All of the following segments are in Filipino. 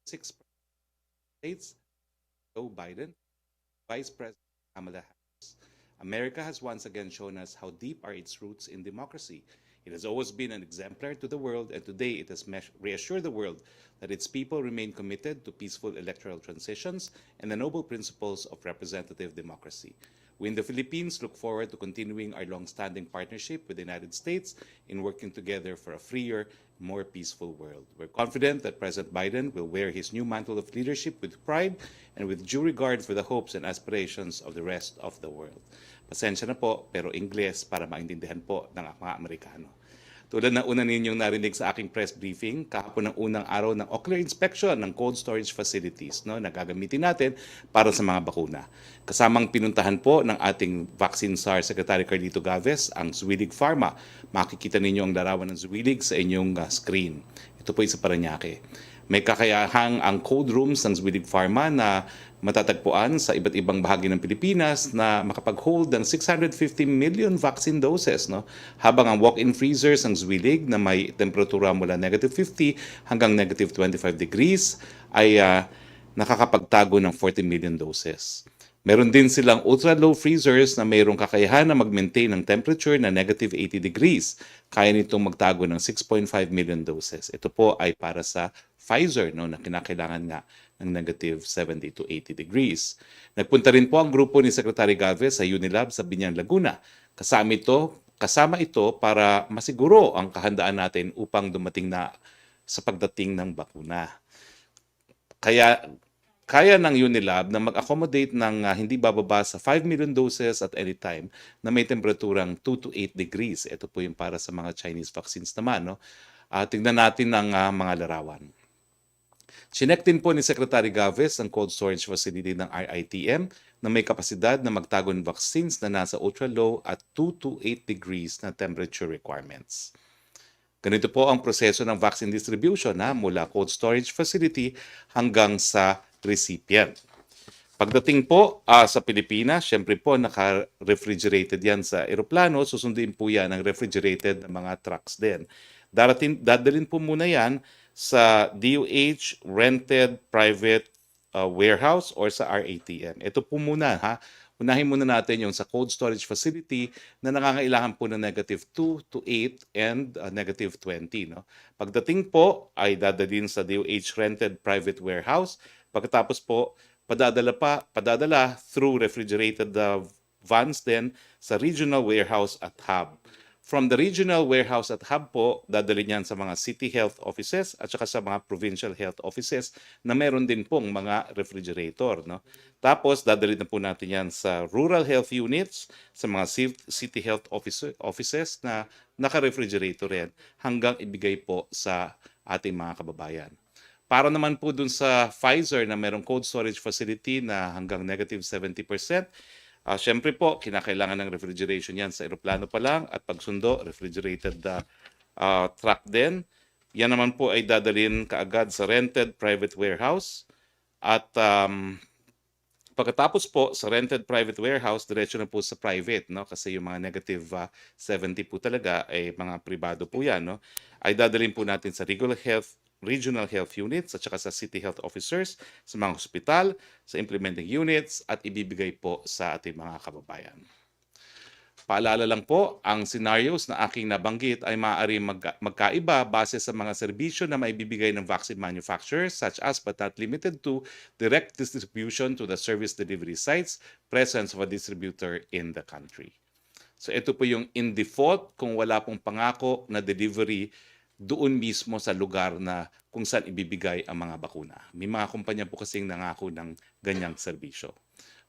six states, Joe Biden, Vice President Kamala Harris. America has once again shown us how deep are its roots in democracy. It has always been an exemplar to the world, and today it has reassured the world that its people remain committed to peaceful electoral transitions and the noble principles of representative democracy. We in the Philippines look forward to continuing our long-standing partnership with the United States in working together for a freer, more peaceful world. We're confident that President Biden will wear his new mantle of leadership with pride and with due regard for the hopes and aspirations of the rest of the world. Pasensya na po, pero Ingles para maintindihan po ng mga Amerikano. Tulad ng una ninyong narinig sa aking press briefing, kahapon ng unang araw ng ocular inspection ng cold storage facilities na gagamitin natin para sa mga bakuna. Kasamang pinuntahan po ng ating Vaccine SAR Secretary Carlito Gaves, ang Zuwilig Pharma. Makikita ninyo ang larawan ng Zuwilig sa inyong screen. Ito po sa Parañaque. May kakayahang ang cold rooms ng Zuwilig Pharma na matatagpuan sa iba't ibang bahagi ng Pilipinas na makapag-hold ng 650 million vaccine doses. Habang ang walk-in freezers ng Zuwilig na may temperatura mula -50 hanggang -25 degrees ay nakakapagtago ng 40 million doses. Meron din silang ultra-low freezers na mayroong kakayahan na mag-maintain ng temperature na -80 degrees. Kaya nitong magtago ng 6.5 million doses. Ito po ay para sa Pfizer na kinakailangan nga ng -70 to 80 degrees. Nagpunta rin po ang grupo ni Secretary Galvez sa Unilab sa Biñan, Laguna. Kasama ito para masiguro ang kahandaan natin upang dumating na sa pagdating ng bakuna. Kaya ng Unilab na mag-accommodate ng hindi bababa sa 5 million doses at any time na may temperaturang 2 to 8 degrees. Ito po yung para sa mga Chinese vaccines naman. Tingnan natin ang mga larawan. Chinek din po ni Secretary Gaves ang cold storage facility ng RITM na may kapasidad na magtago ng vaccines na nasa ultra-low at 2 to 8 degrees na temperature requirements. Ganito po ang proseso ng vaccine distribution mula cold storage facility hanggang sa recipient. Pagdating po sa Pilipinas, syempre po naka-refrigerated yan sa eroplano, susunduin po yan ng refrigerated na mga trucks din. Dadalhin po muna yan sa DOH rented private warehouse or sa RATM. Ito po muna Unahin muna natin yung sa cold storage facility na nangangailangan po ng -2 to 8 and -20. Pagdating po ay dadalhin sa DOH rented private warehouse. Pagkatapos po, padadala through refrigerated vans din sa regional warehouse at hub. From the regional warehouse at hub po, dadalhin yan sa mga city health offices at saka sa mga provincial health offices na meron din pong mga refrigerator. Tapos, dadalhin na po natin yan sa rural health units, sa mga city health offices na naka-refrigerator rin hanggang ibigay po sa ating mga kababayan. Para naman po dun sa Pfizer na merong cold storage facility na hanggang -70%, syempre po, kinakailangan ng refrigeration yan sa eroplano pa lang at pagsundo, refrigerated truck din. Yan naman po ay dadalhin kaagad sa rented private warehouse. At pagkatapos po sa rented private warehouse, diretso na po sa private, kasi yung mga -70 po talaga ay mga pribado po yan, ay dadalhin po natin sa regional health units at saka sa city health officers, sa mga hospital, sa implementing units at ibibigay po sa ating mga kababayan. Paalala lang po, ang scenarios na aking nabanggit ay maaari magkaiba base sa mga serbisyo na maibibigay ng vaccine manufacturers such as but not limited to direct distribution to the service delivery sites, presence of a distributor in the country. So ito po yung in default kung wala pong pangako na delivery doon mismo sa lugar na kung saan ibibigay ang mga bakuna. May mga kumpanya po kasing nangako ng ganyang serbisyo.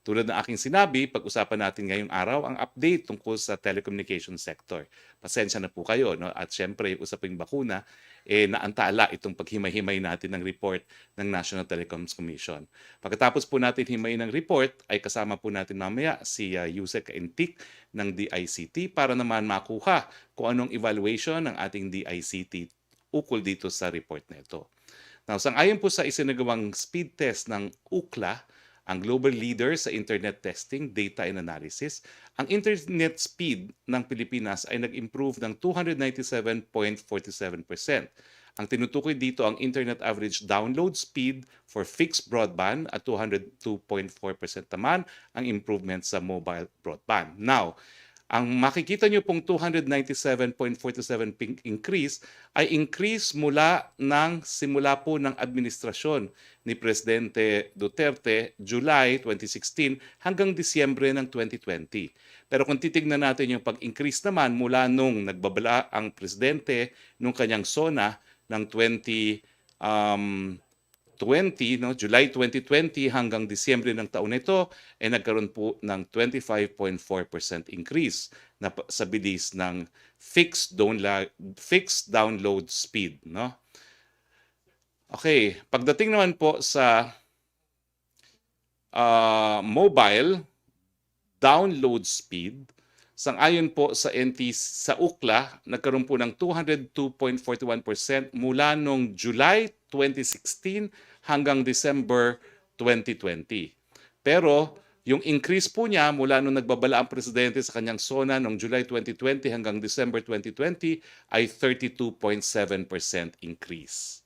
Tulad ng aking sinabi, pag-usapan natin ngayong araw ang update tungkol sa telecommunication sector. Pasensya na po kayo, at syempre usaping bakuna, naantala itong paghimay-himay natin ng report ng National Telecoms Commission. Pagkatapos po natin himayin ng report, ay kasama po natin mamaya si Yusek Kaintik ng DICT para naman makuha kung anong evaluation ng ating DICT ukol dito sa report na ito. Now, sang-ayon po sa isinagawang speed test ng UCLA, ang global leader sa internet testing, data and analysis, ang internet speed ng Pilipinas ay nag-improve ng 297.47%. Ang tinutukoy dito ang internet average download speed for fixed broadband at 202.4% naman ang improvement sa mobile broadband. Now, ang makikita nyo pong 297.47 increase ay increase simula po ng administrasyon ni Presidente Duterte July 2016 hanggang Disyembre ng 2020. Pero kung titignan natin yung pag-increase naman mula nung nagbabala ang Presidente nung kanyang SONA ng 20, no, July 2020 hanggang Disyembre ng taon nito, ay nagkaroon po ng 25.4% increase sa bilis ng fixed download speed. No? Okay, pagdating naman po sa mobile download speed, sang-ayon po sa sa UCLA, nagkaroon po ng 202.41% mula noong July 2016 hanggang December 2020. Pero yung increase po niya mula nung nagbabala ang presidente sa kanyang SONA noong July 2020 hanggang December 2020 ay 32.7% increase.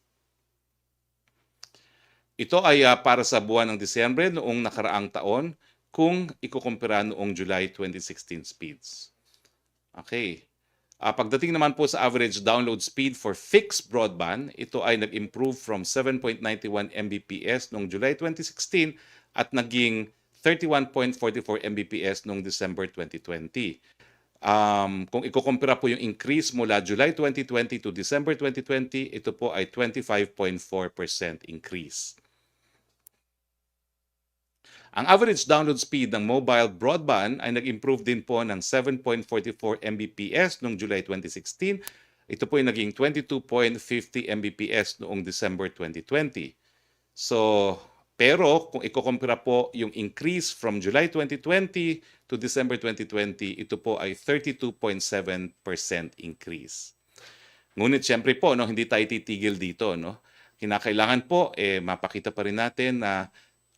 Ito ay para sa buwan ng Disyembre noong nakaraang taon kung ikukumpara noong July 2016 speeds. Okay. Pagdating naman po sa average download speed for fixed broadband, ito ay nag-improve from 7.91 Mbps noong July 2016 at naging 31.44 Mbps noong December 2020. Kung ikukumpara po yung increase mula July 2020 to December 2020, ito po ay 25.4% increase. Ang average download speed ng mobile broadband ay nag-improve din po ng 7.44 Mbps noong July 2016. Ito po ay naging 22.50 Mbps noong December 2020. Pero kung ikukumpara po yung increase from July 2020 to December 2020, ito po ay 32.7% increase. Ngunit siyempre po, no, hindi tayo titigil dito. No? Kinakailangan po, mapakita pa rin natin na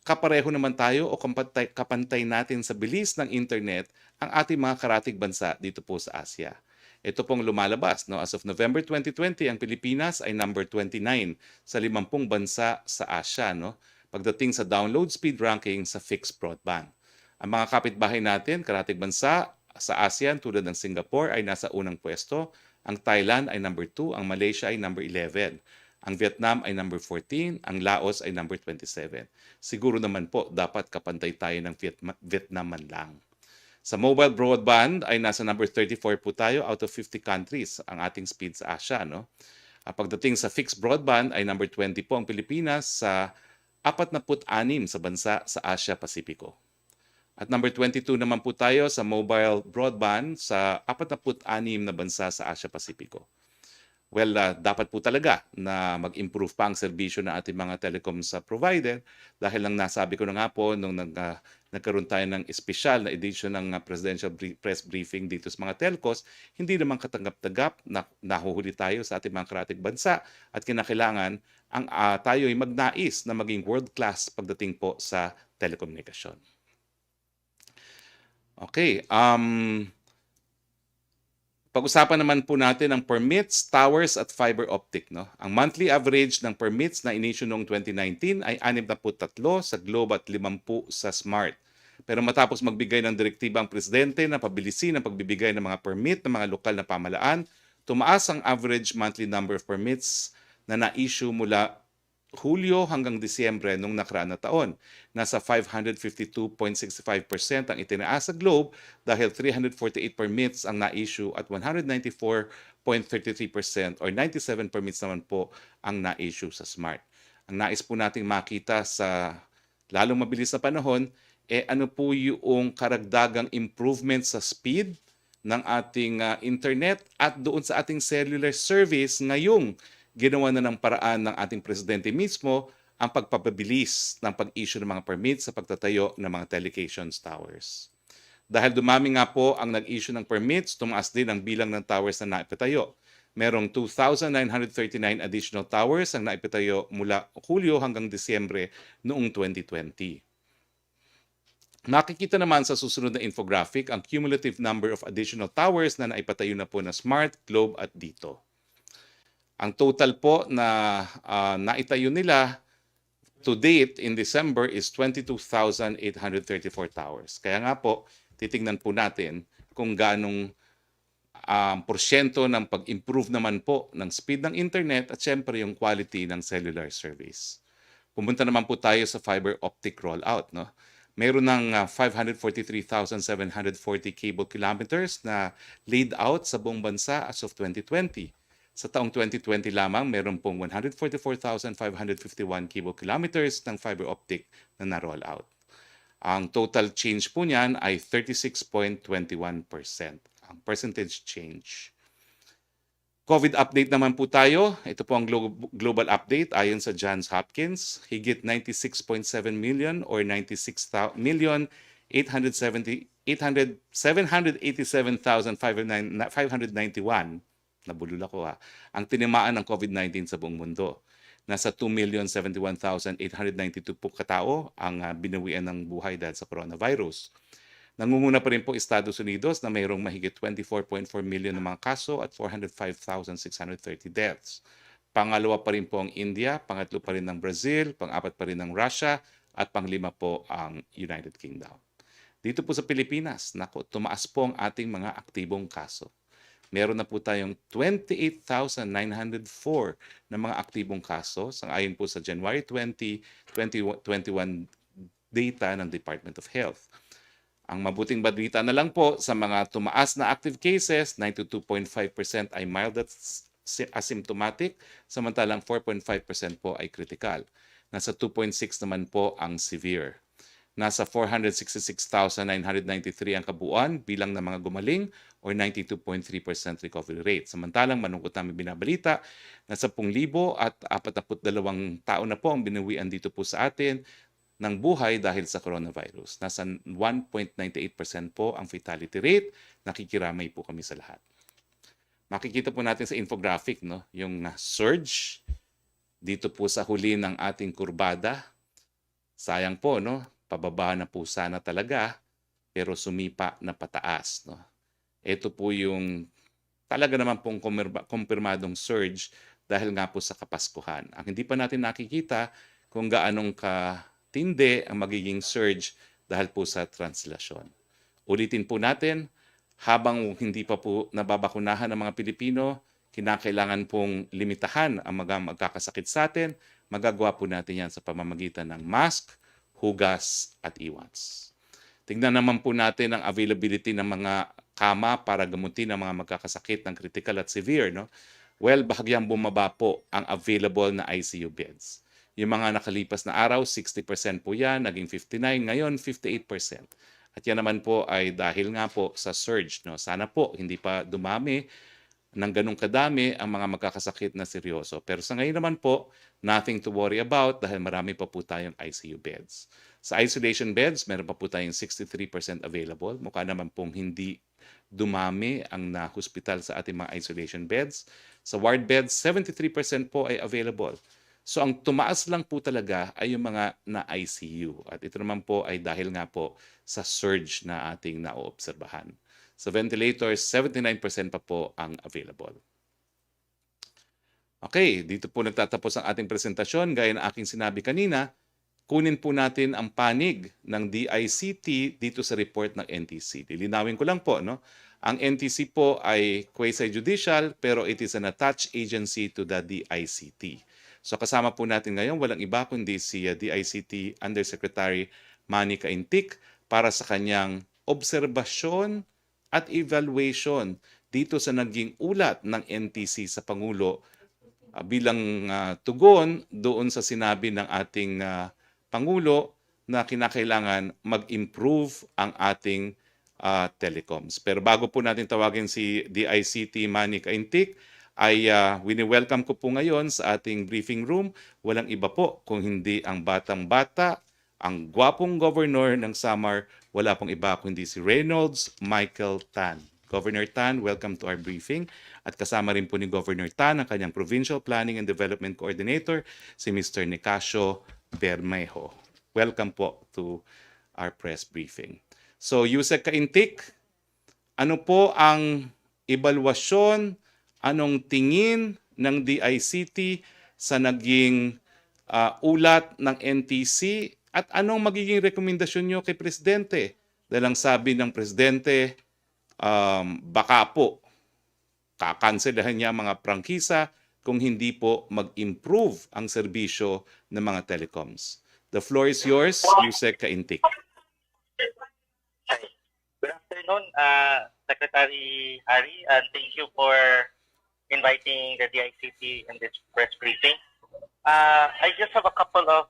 kapareho naman tayo o kapantay natin sa bilis ng internet ang ating mga karatig bansa dito po sa Asia. Ito pong lumalabas. No? As of November 2020, ang Pilipinas ay number 29 sa 50 bansa sa Asia. No? Pagdating sa download speed ranking sa fixed broadband. Ang mga kapitbahay natin, karatig bansa sa ASEAN tulad ng Singapore ay nasa unang pwesto. Ang Thailand ay number 2, ang Malaysia ay number 11. Ang Vietnam ay number 14, ang Laos ay number 27. Siguro naman po dapat kapantay tayo ng Vietnam man lang. Sa mobile broadband ay nasa number 34 po tayo out of 50 countries ang ating speed sa Asia. No? Pagdating sa fixed broadband ay number 20 po ang Pilipinas sa 46 sa bansa sa Asia Pasipiko. At number 22 naman po tayo sa mobile broadband sa 46 na bansa sa Asia Pasipiko. Well, dapat po talaga na mag-improve pa ang serbisyo ng ating mga telecom sa provider dahil lang nasabi ko na nga po nung nagkaroon tayo ng espesyal na edition ng presidential press briefing dito sa mga telcos, hindi naman katanggap-tanggap na nahuhuli tayo sa ating mga karatig bansa at kinakailangan tayo ay magnais na maging world-class pagdating po sa telekomunikasyon. Okay, pag-usapan naman po natin ang permits, towers at fiber optic. No? Ang monthly average ng permits na inisyu noong 2019 ay 63 sa Globe at 50 sa Smart. Pero matapos magbigay ng direktiba ang presidente na pabilisin ang pagbibigay ng mga permit ng mga lokal na pamahalaan, tumaas ang average monthly number of permits na na-issue mula Hulyo hanggang Disyembre nung nakaraan na taon. Nasa 552.65% ang itinaas sa Globe dahil 348 permits ang na-issue at 194.33% or 97 permits naman po ang na-issue sa Smart. Ang nais po nating makita sa lalong mabilis na panahon, ano po yung karagdagang improvement sa speed ng ating internet at doon sa ating cellular service ngayong ginawa na ng paraan ng ating presidente mismo ang pagpapabilis ng pag-issue ng mga permits sa pagtatayo ng mga telecommunications towers. Dahil dumami nga po ang nag-issue ng permits, tumaas din ang bilang ng towers na naipatayo. Merong 2,939 additional towers ang naipatayo mula Hulyo hanggang Disyembre noong 2020. Makikita naman sa susunod na infographic ang cumulative number of additional towers na naipatayo na po na Smart, Globe at Dito. Ang total po na naitayo nila to date in December is 22,834 towers. Kaya nga po, titingnan po natin kung ganong porsyento ng pag-improve naman po ng speed ng internet at syempre yung quality ng cellular service. Pumunta naman po tayo sa fiber optic rollout. No? Meron ng 543,740 cable kilometers na laid out sa buong bansa as of 2020. Sa taong 2020 lamang, meron pong 144,551 cable kilometers ng fiber optic na na-roll out. Ang total change po niyan ay 36.21%. Ang percentage change. COVID update naman po tayo. Ito po ang global update ayon sa Johns Hopkins. Higit 96.7 million or 96,787,591, nabulol ako ang tinamaan ng COVID-19 sa buong mundo. Nasa 2,071,892 po katao ang binawian ng buhay dahil sa coronavirus. Nangunguna pa rin po Estados Unidos na mayroong mahigit 24.4 million ng mga kaso at 405,630 deaths. Pangalawa pa rin po ang India, pangatlo pa rin ng Brazil, pang-apat pa rin ng Russia, at panglima po ang United Kingdom. Dito po sa Pilipinas, tumaas po ang ating mga aktibong kaso. Meron na po tayong 28,904 na mga aktibong kaso ayon po sa January 20, 2021 data ng Department of Health. Ang mabuting balita na lang po sa mga tumaas na active cases, 92.5% ay mild at asymptomatic, samantalang 4.5% po ay critical. Nasa 2.6 naman po ang severe. Nasa 466,993 ang kabuuan bilang ng mga gumaling or 92.3% recovery rate. Samantalang malungkot namin binabalita na 10,000 at 42 tao na po ang binawian dito po sa atin ng buhay dahil sa coronavirus. Nasa 1.98% po ang fatality rate. Nakikiramay po kami sa lahat. Makikita po natin sa infographic yung surge dito po sa huli ng ating kurbada. Sayang po, pababa na po sana talaga pero sumipa na pataas. Ito po yung talaga naman pong kumpirmadong surge dahil nga po sa Kapaskuhan. Ang hindi pa natin nakikita kung gaanong tindi ang magiging surge dahil po sa translasyon. Ulitin po natin, habang hindi pa po nababakunahan ng mga Pilipino, kinakailangan pong limitahan ang mga magkakasakit sa atin. Magagawa po natin yan sa pamamagitan ng mask, hugas at iwas. Tingnan naman po natin ang availability ng mga kama para gamutin ang mga magkakasakit ng critical at severe. Well, bahagyang bumaba po ang available na ICU beds. Yung mga nakalipas na araw, 60% po yan, naging 59%, ngayon 58%. At yan naman po ay dahil nga po sa surge. Sana po hindi pa dumami ng ganong kadami ang mga magkakasakit na seryoso. Pero sa ngayon naman po, nothing to worry about dahil marami pa po tayong ICU beds. Sa isolation beds, meron pa po tayong 63% available. Mukha naman pong hindi dumami ang na-hospital sa ating mga isolation beds. Sa ward beds, 73% po ay available. So ang tumaas lang po talaga ay yung mga na-ICU. At ito naman po ay dahil nga po sa surge na ating naoobserbahan. Sa ventilators, 79% pa po ang available. Okay, dito po nagtatapos ang ating presentasyon. Gaya ng aking sinabi kanina, kunin po natin ang panig ng DICT dito sa report ng NTC. Lilinawin ko lang po, ang NTC po ay quasi-judicial pero it is an attached agency to the DICT. So kasama po natin ngayon, walang iba kundi si DICT Undersecretary Manny Caintic para sa kanyang obserbasyon at evaluation dito sa naging ulat ng NTC sa Pangulo bilang tugon doon sa sinabi ng ating Pangulo na kinakailangan mag-improve ang ating telecoms. Pero bago po natin tawagin si DICT Manny Caintic, ay wini-welcome ko po ngayon sa ating briefing room. Walang iba po kung hindi ang batang-bata, ang gwapong governor ng Samar, wala pong iba kundi si Reynolds Michael Tan. Governor Tan, welcome to our briefing. At kasama rin po ni Governor Tan ang kanyang Provincial Planning and Development Coordinator, si Mr. Nicasio Bermejo. Welcome po to our press briefing. So, Yusek Caintic, ano po ang ebalwasyon, anong tingin ng DICT sa naging ulat ng NTC at anong magiging rekomendasyon nyo kay Presidente? Dahil ang sabi ng Presidente, baka po kakanselahan niya mga prangkisa kung hindi po mag-improve ang serbisyo ng mga telecoms. The floor is yours, Yusek Kaintik. Good afternoon, Secretary Hari, and thank you for inviting the DICT in this press briefing. I just have a couple of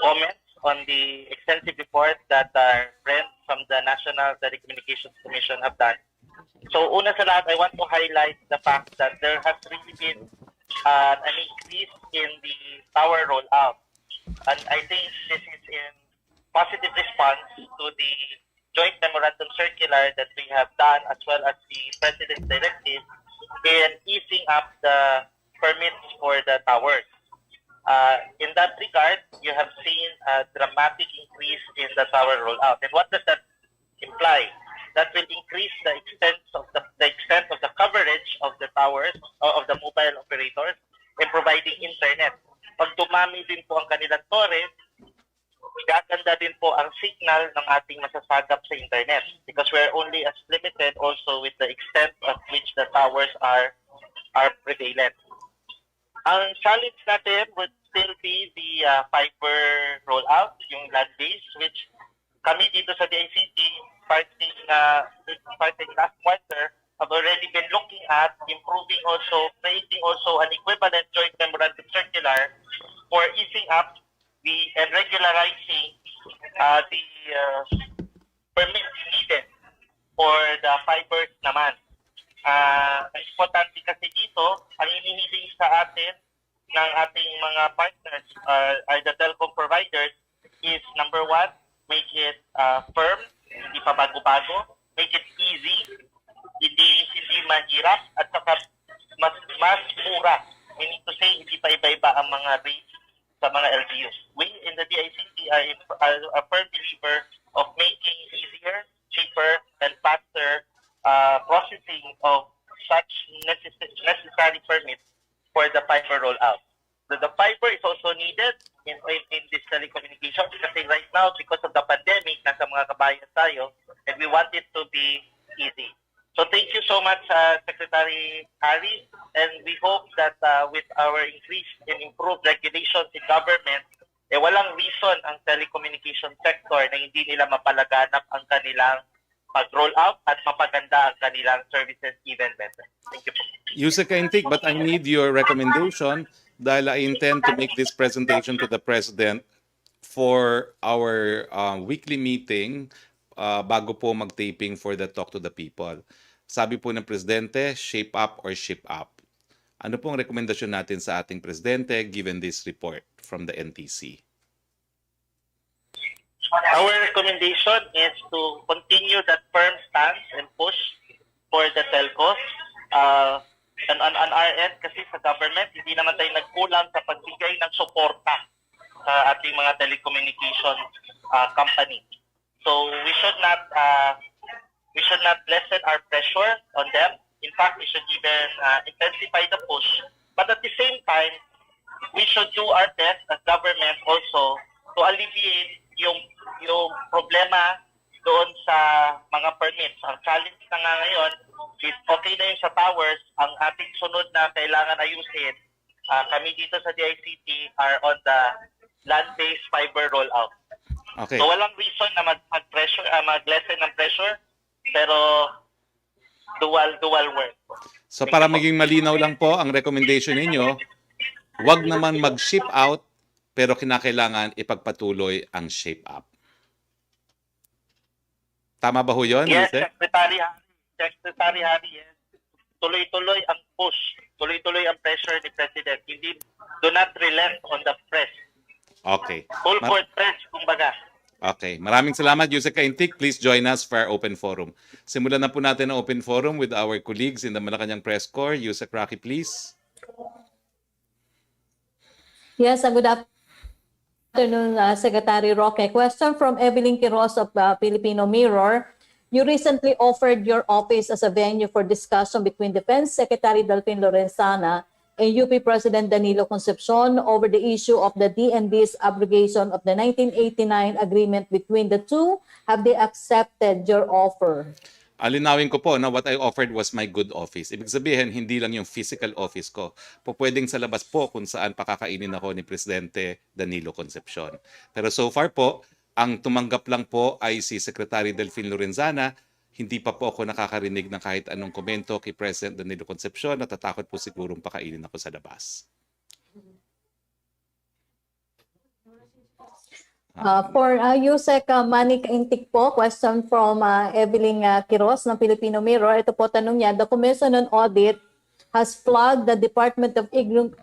comments on the extensive report that our friends from the National Telecommunications Commission have done. So, una sa lahat, I want to highlight the fact that there has really been an increase in the tower rollout. And I think this is in positive response to the joint memorandum circular that we have done, as well as the President's directive in easing up the permits for the towers. In that regard, you have seen a dramatic increase in the tower rollout. And what does that imply? That will increase the extent of the coverage of the towers or of the mobile operators in providing internet. Pag dumami din po ang kanilang tore, gaganda din po ang signal ng ating masasagap sa internet, because we're only as limited also with the extent of which the towers are prevalent. Ang challenge natin would still be the fiber rollout, yung land-based, which kami dito sa DICT, starting last quarter, have already been looking at improving also, creating also an equivalent joint memorandum circular for easing up and regularizing the permits needed for the fibers naman. Ang importante kasi dito, ang hinihiling sa atin ng ating mga partners are the telecom providers is, number one, make it firm, hindi pa bago-bago, make it easy, hindi mahirap, at saka mas mura. Meaning to say, hindi pa iba-iba ang mga rates sa mga LGUs. We in the DICT are a firm believer of making easier, cheaper, and faster processing of such necessary permits for the fiber rollout. The fiber is also needed in this telecommunications kasi right now, because of the pandemic, nasa mga kabayan tayo, and we want it to be easy. So thank you so much, Secretary Hari, and we hope that with our increased and improved regulations in government, walang reason ang telecommunication sector na hindi nila mapalaganap ang kanilang pag-roll out at mapaganda ang kanilang services even better. Thank you po. Yusek Kaintik, but I need your recommendation dahil I intend to make this presentation to the President for our weekly meeting bago po mag-taping for the Talk to the People. Sabi po ng Presidente, shape up or ship up. Ano pong rekomendasyon natin sa ating Presidente given this report from the NTC? Our recommendation is to continue that firm stance and push for the telcos. And on our end, kasi sa government, hindi naman tayo nagkulang sa pagbigay ng suporta sa ating mga telecommunication company. So we should not lessen our pressure on them. In fact, we should even intensify the push. But at the same time, we should do our best as government also to alleviate yung problema doon sa mga permits. Ang challenge na nga ngayon is okay na yung sa towers, ang ating sunod na kailangan ayusin, kami dito sa DICT are on the land-based fiber rollout. Okay. So walang reason na mag-lessen ng pressure, pero dual work. So para maging malinaw lang po ang recommendation ninyo, wag naman mag-ship out pero kinakailangan ipagpatuloy ang shape up. Tama ba ho yun? Yes, Secretary Hari, yes. Tuloy-tuloy ang push, tuloy-tuloy ang pressure ni President. Do not relent on the press. Okay. Full court press, kumbaga. Okay. Maraming salamat, Yusek Kaintik. Please join us for our open forum. Simulan na po natin ang open forum with our colleagues in the Malacanang Press Corps. Yusek Roque, please. Yes, good afternoon, Secretary Roque. Question from Evelyn Quiroz of Filipino Mirror. You recently offered your office as a venue for discussion between Defense Secretary Delfin Lorenzana and UP President Danilo Concepcion over the issue of the DNB's abrogation of the 1989 agreement between the two. Have they accepted your offer? Alinawin ko po na what I offered was my good office. Ibig sabihin, hindi lang yung physical office ko. Pwedeng sa labas po kung saan pakakainin ako ni Presidente Danilo Concepcion. Pero so far po, ang tumanggap lang po ay si Secretary Delfin Lorenzana. Hindi pa po ako nakakarinig ng kahit anong komento kay President Danilo Concepcion. Natatakot po sigurong pakainin ako sa labas. For Yusek Manny Kaintik po, question from Evelyn Quiroz ng Filipino Mirror. Ito po tanong niya, the Commission on Audit has flagged the Department of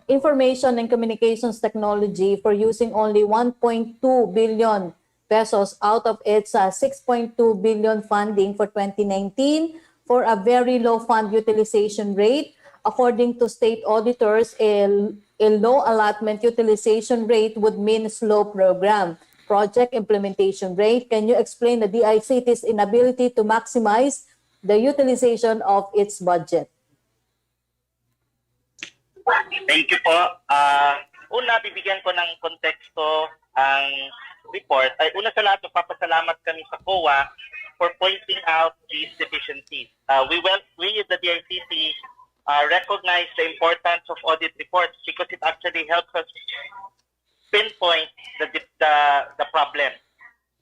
Information and Communications Technology for using only 1.2 billion pesos out of its 6.2 billion funding for 2019 for a very low fund utilization rate. According to state auditors, a low allotment utilization rate would mean slow program project implementation rate. Can you explain the DICT's inability to maximize the utilization of its budget? Thank you po. Una, bibigyan ko ng konteksto ang report. Una sa lahat, papasalamat kami sa COA for pointing out these deficiencies. We, the DICT, recognize the importance of audit reports because it actually helps us pinpoint the problem.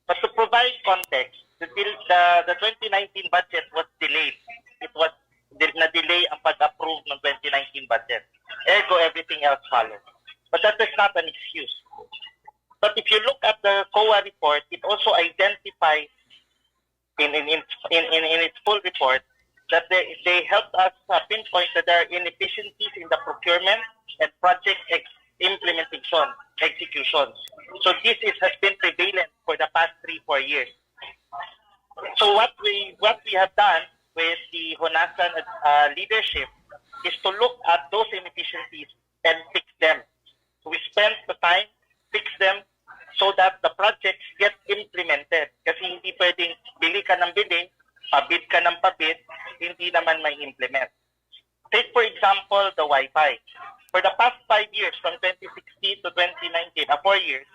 But to provide context, the 2019 budget was delayed. It was na-delay ang pag-approve ng 2019 budget. Ergo, everything else followed. But that is not an excuse. But if you look at the COA report, it also identifies in its full report that they helped us pinpoint that there are inefficiencies in the procurement and project execution. So this has been prevalent for the past 3-4 years. So what we have done with the Honasan leadership is to look at those inefficiencies and fix them. So we spent the time, fix them, so that the projects get implemented. Kasi hindi pwedeng bili ka ng bili, pabid ka ng pabid, hindi naman may implement. Take for example the Wi-Fi. For the past 5 years, from 2016 to 2019, 4 years,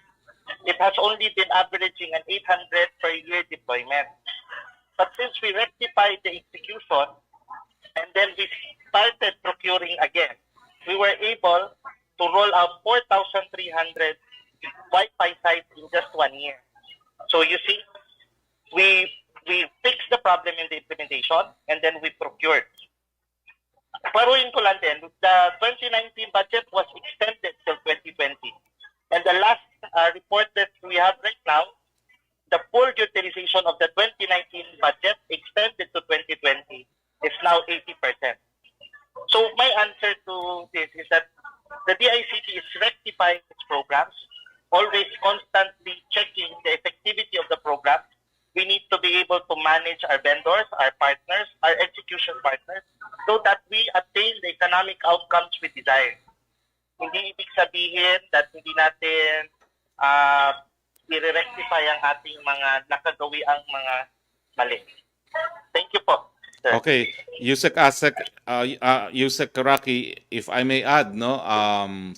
it has only been averaging an 800 per year deployment. But since we rectified the execution, and then we started procuring again, we were able to roll out 4,300 Wi-Fi sites in just 1 year. So you see, we fixed the problem in the implementation, and then we procured. Paruin ko lang din, the 2019 budget was extended till 2020. And the last report that we have right now, the full utilization of the 2019 budget extended to 2020 is now 80%. So my answer to this is that the DICT is rectifying its programs, always constantly checking the effectivity of the program. We need to be able to manage our vendors, our partners, our execution partners, so that we attain the economic outcomes we desire. Hindi ibig sabihin that hindi natin i-rectify ang ating mga nakagawi ang mga mali. Thank you po, sir. Okay, Yusek Roque, if I may add, no,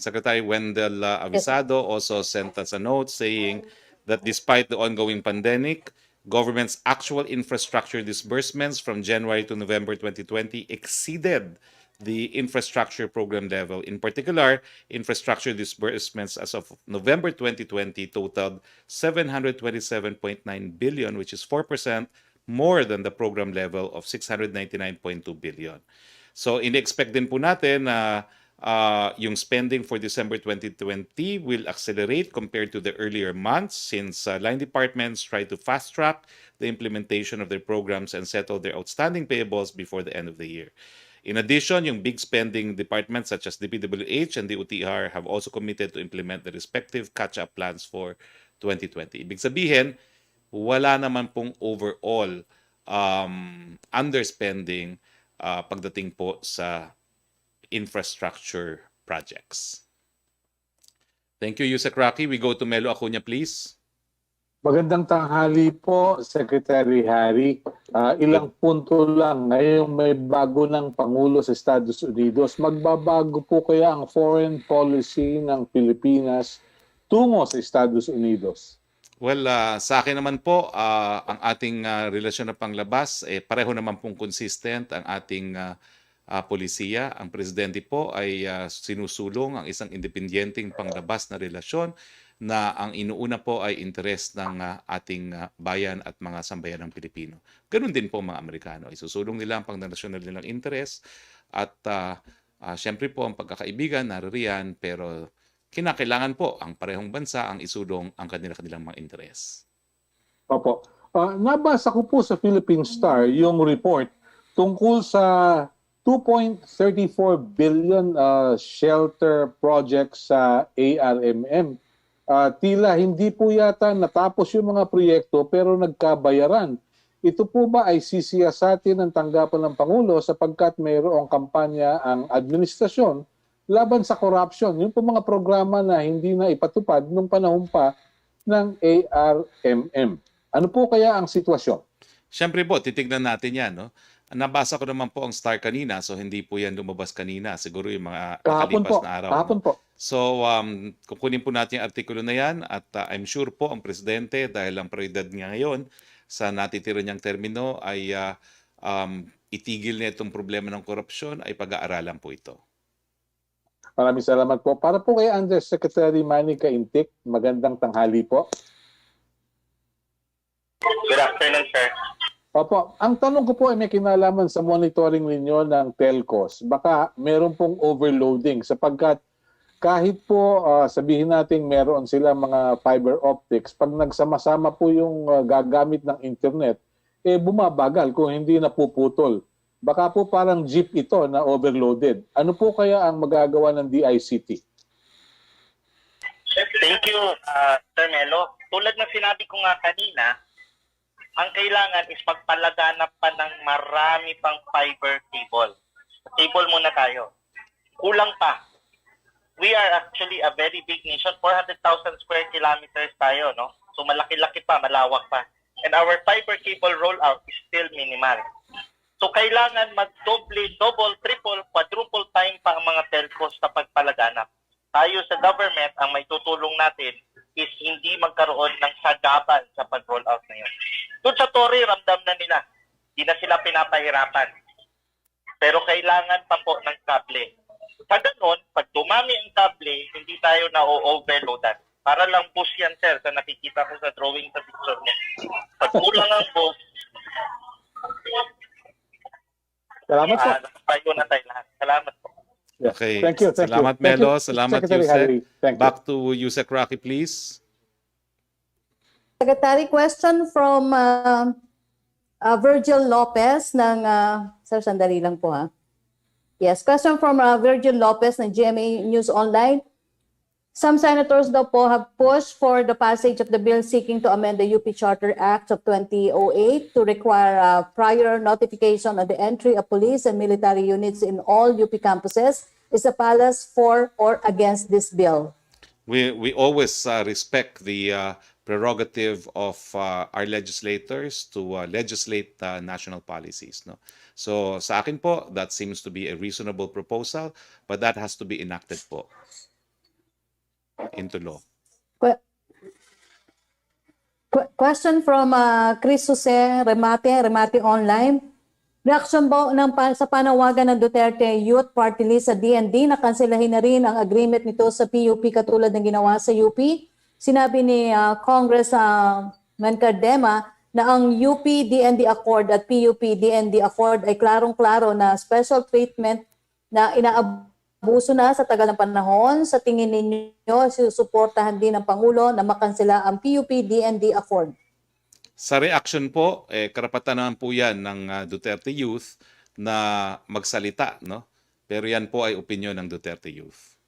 Secretary Wendell Avisado also sent us a note saying that despite the ongoing pandemic, government's actual infrastructure disbursements from January to November 2020 exceeded the infrastructure program level. In particular, infrastructure disbursements as of November 2020 totaled 727.9 billion, which is 4% more than the program level of 699.2 billion. So, in-expect din po natin na yung spending for December 2020 will accelerate compared to the earlier months since line departments try to fast-track the implementation of their programs and settle their outstanding payables before the end of the year. In addition, yung big spending departments such as DPWH and DOTR have also committed to implement the respective catch-up plans for 2020. Ibig sabihin, wala naman pong overall underspending pagdating po sa infrastructure projects. Thank you, Yusek Roque. We go to Melo Acuña, please. Magandang tanghali po, Secretary Harry. Ilang punto lang. Ngayong may bago ng Pangulo sa Estados Unidos, magbabago po kaya ang foreign policy ng Pilipinas tungo sa Estados Unidos? Well, sa akin naman po, ang ating relasyon na panglabas, pareho naman pong consistent ang ating polisiya. Ang presidente po ay sinusulong ang isang independenteng panglabas na relasyon na ang inuuna po ay interes ng ating bayan at mga sambayan ng Pilipino. Ganun din po ang mga Amerikano. Isusulong nila ang pangnasyonal nilang interes at syempre po ang pagkakaibigan naririyan, pero kinakailangan po ang parehong bansa ang isulong ang kanilang mga interes. Opo. Nabasa ko po sa Philippine Star yung report tungkol sa 2.34 billion shelter project sa ARMM. Tila hindi po yata natapos yung mga proyekto pero nagkabayaran. Ito po ba ay sisiyasatin ng tanggapan ng Pangulo sapagkat mayroong kampanya ang administrasyon laban sa corruption? Yung po mga programa na hindi na ipatupad nung panahon pa ng ARMM. Ano po kaya ang sitwasyon? Siyempre po, titignan natin yan. No? Nabasa ko naman po ang Star kanina, so hindi po yan lumabas kanina. Siguro yung mga nakalipas na araw. Kahapon po. So, kukunin po natin yung artikulo na yan at I'm sure po ang presidente, dahil ang prioridad niya ngayon sa natitira niyang termino ay itigil na itong problema ng korupsyon, ay pag-aaralan po ito. Maraming salamat po. Para po kay Undersecretary Manny Caintic, magandang tanghali po. Good afternoon, sir. Opo, ang tanong ko po ay may kinalaman sa monitoring ninyo ng telcos. Baka meron pong overloading sapagkat kahit po sabihin natin meron sila mga fiber optics, pag nagsama-sama po yung gagamit ng internet, bumabagal kung hindi napuputol. Baka po parang jeep ito na overloaded. Ano po kaya ang magagawa ng DICT? Thank you, Sir Melo. Tulad ng sinabi ko nga kanina, ang kailangan is pagpalaganap pa ng marami pang fiber cable. Cable muna tayo. Kulang pa. We are actually a very big nation, 400,000 square kilometers tayo, no? So malaki-laki pa, malawak pa. And our fiber cable rollout is still minimal. So kailangan double, triple, quadruple time pa ang mga telcos sa pagpalaganap. Tayo sa government, ang may tutulong natin is hindi magkaroon ng sagapan sa pag-rollout na yun. Doon sa Torre, ramdam na nila. Hindi na sila pinapahirapan. Pero kailangan pa po ng kable. Sa ganon, pag dumami ang kable, hindi tayo na-overloadan. Para lang bus yan, sir, sa nakikita ko sa drawing sa picture mo. Pag kulang ang bus, Salamat po. tayo na tayo lahat. Salamat po. Yes. Okay. Thank you. Salamat, Thank you. Melo. Salamat, Secretary Yusek. Harry. Thank you. Back to Yusek Roque, please. Secretary, question from Virgil Lopez ng, sir, sandali lang po ha. Yes, question from Virgil Lopez ng GMA News Online. Some senators daw po have pushed for the passage of the bill seeking to amend the UP Charter Act of 2008 to require prior notification of the entry of police and military units in all UP campuses. Is the palace for or against this bill? We always respect the prerogative of our legislators to legislate national policies. No? So sa akin po, that seems to be a reasonable proposal, but that has to be enacted po into law. Question from Chris Jose Remate Online. Reaction po sa panawagan ng Duterte Youth Party List sa DND na kanselahin na rin ang agreement nito sa PUP katulad ng ginawa sa UP. Sinabi ni Congressman Cardema na ang UP DND Accord at PUP DND Accord ay klarong-klaro na special treatment na inaabuso na sa tagal ng panahon. Sa tingin ninyo, susuportahan din ng Pangulo na makansela ang PUP DND Accord? Sa reaction po, karapatan naman po yan ng Duterte Youth na magsalita. No? Pero yan po ay opinion ng Duterte Youth.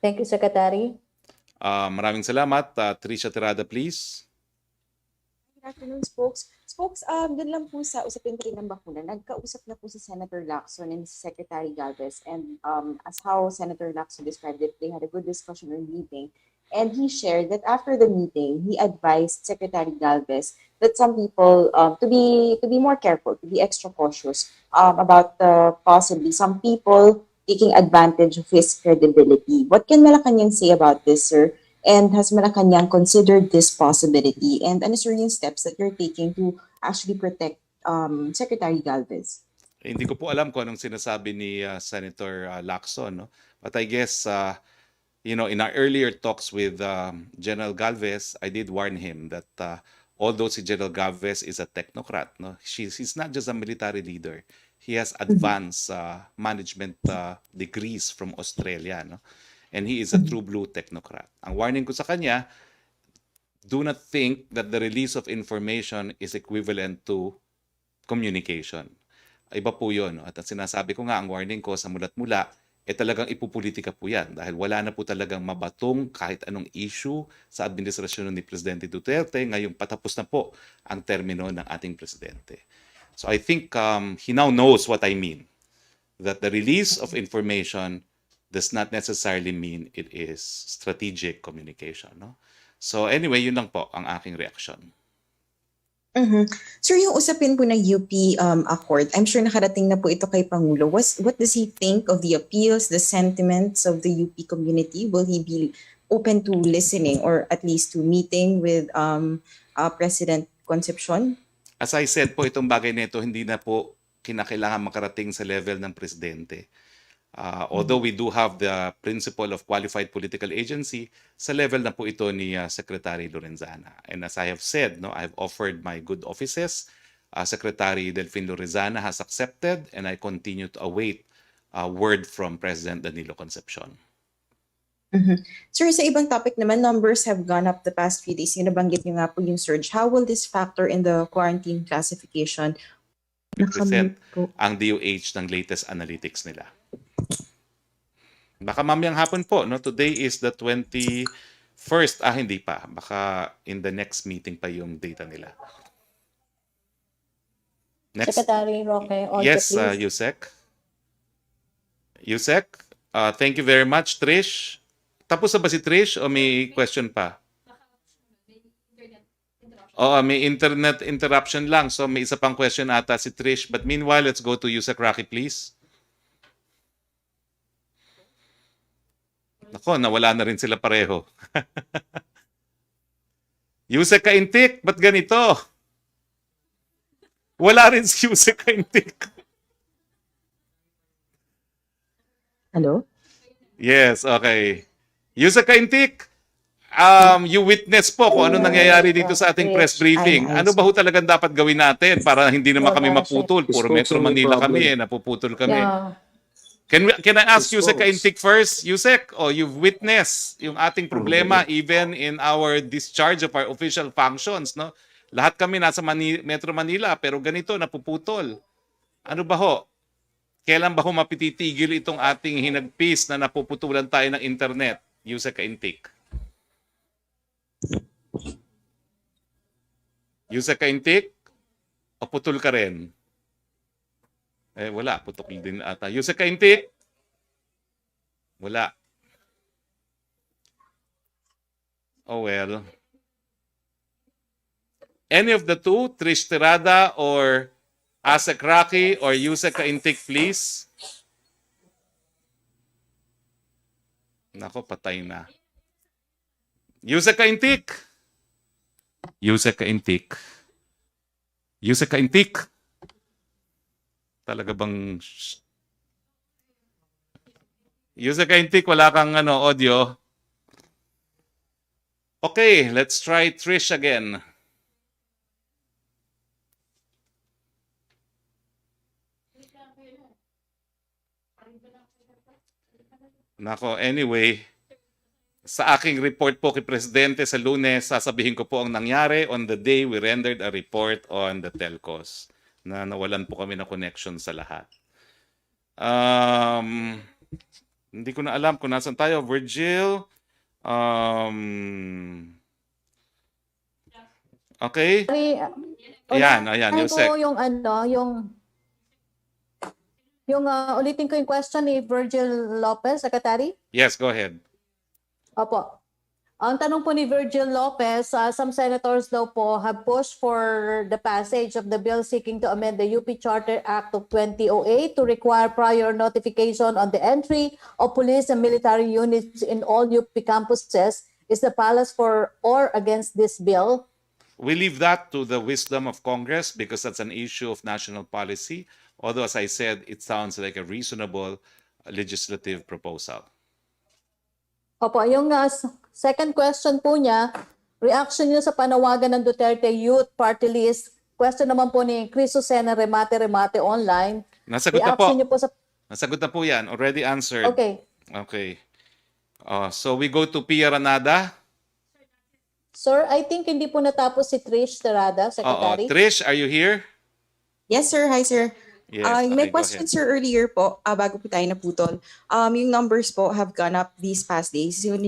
Thank you, Secretary. Maraming salamat. Tricia Tirada, please. Good afternoon, Spokes. Spokes, dun lang po sa usapin rin ng bakuna, nagkausap na po si Senator Lacson and si Secretary Galvez, and as how Senator Lacson described it, they had a good discussion or meeting. And he shared that after the meeting, he advised Secretary Galvez that some people to be more careful, to be extra cautious about possibly some people taking advantage of his credibility. What can Malacanang say about this, sir? And has Malacanang considered this possibility? And ano sir yung steps that you're taking to actually protect Secretary Galvez? Hindi ko po alam kung anong sinasabi ni Senator Lacson, no? But I guess in our earlier talks with General Galvez, I did warn him that although si General Galvez is a technocrat, no, he's not just a military leader. He has advanced management degrees from Australia, no? And he is a true blue technocrat. Ang warning ko sa kanya, do not think that the release of information is equivalent to communication. Iba po yun. At ang sinasabi ko nga, ang warning ko sa mulat-mula, talagang ipupolitika po yan dahil wala na po talagang mabatong kahit anong issue sa administrasyon ni Presidente Duterte. Ngayong patapos na po ang termino ng ating Presidente. So I think he now knows what I mean. That the release of information does not necessarily mean it is strategic communication. No? So anyway, yun lang po ang aking reaksyon. Mhm. Sir, yung usapin po ng UP Accord, I'm sure nakarating na po ito kay Pangulo. What does he think of the appeals, the sentiments of the UP community? Will he be open to listening or at least to meeting with President Concepcion? As I said po, itong bagay na ito hindi na po kinakailangan makarating sa level ng presidente. Although we do have the principle of qualified political agency, sa level na po ito ni Secretary Lorenzana. And as I have said, no, I've offered my good offices. Secretary Delfin Lorenzana has accepted and I continue to await word from President Danilo Concepcion. Sir, sa ibang topic naman, numbers have gone up the past few days. Yung nabanggit niyo nga po yung surge. How will this factor in the quarantine classification? Present Nakamute po. ang DOH ng latest analytics nila. Baka mamayang hapon po, no? Today is the 21st. Hindi pa. Baka in the next meeting pa yung data nila. Next. Secretary Roque, audio Yes, please. Yusek. Yusek, thank you very much, Trish. Tapos na ba si Trish o may question pa? Oo, may internet interruption lang. So may isa pang question ata si Trish. But meanwhile, let's go to Yusek Roque, please. Nako, nawala na rin sila pareho. Yusek Kaintik, ba't ganito? Wala rin si Yusek Kaintik. Hello? Yes, okay. Yusek Kaintik, you witness po kung ano nangyayari dito sa ating press briefing. Ano ba ho talagang dapat gawin natin para hindi naman kami maputol? Puro Metro Manila kami, napuputol kami. Yeah. Can I ask Yusek Kaintik first? Yusek, you've witnessed yung ating problema even in our discharge of our official functions, no? Lahat kami nasa Metro Manila pero ganito napuputol. Ano ba ho? Kailan ba ho mapititigil itong ating hinagpis na napuputulan tayo ng internet? Yusek Kaintik. Yusek Kaintik? O putol ka rin? Wala. Putok din ata. Yusek Kaintik? Wala. Oh well. Any of the two, Trish Tirada or Asek Roque or Yusek Kaintik, please. Nako, patay na. Yusek Kaintik. Yusek Kaintik. Yusek Kaintik. Talaga bang... Yusek Kaintik, wala kang audio. Okay, let's try Trish again. Nako, anyway, sa aking report po kay Presidente sa Lunes, sasabihin ko po ang nangyari on the day we rendered a report on the telcos na nawalan po kami ng connection sa lahat. Hindi ko na alam kung nasan tayo. Virgil. Okay. Ayan, Yusek. Yung ulitin ko yung question ni Virgil Lopez, Secretary. Yes, go ahead. Opo. Ang tanong po ni Virgil Lopez, some senators daw po have pushed for the passage of the bill seeking to amend the UP Charter Act of 2008 to require prior notification on the entry of police and military units in all UP campuses. Is the palace for or against this bill? We leave that to the wisdom of Congress because that's an issue of national policy. Although, as I said, it sounds like a reasonable legislative proposal. Opo, yung second question po niya, reaction niyo sa panawagan ng Duterte Youth Party List. Question naman po ni Chris Susena Remate Online. Nasagot na po. Reaction niyo po sa... Nasagot na po yan. Already answered. Okay. Okay. So we go to Pia Ranada. Sir, I think hindi po natapos si Trish Terada, Secretary. Trish, are you here? Yes, sir. Hi, sir. Yes. May Okay, go question, ahead. sir, earlier po, bago po tayo naputol. Yung numbers po have gone up these past days. Yung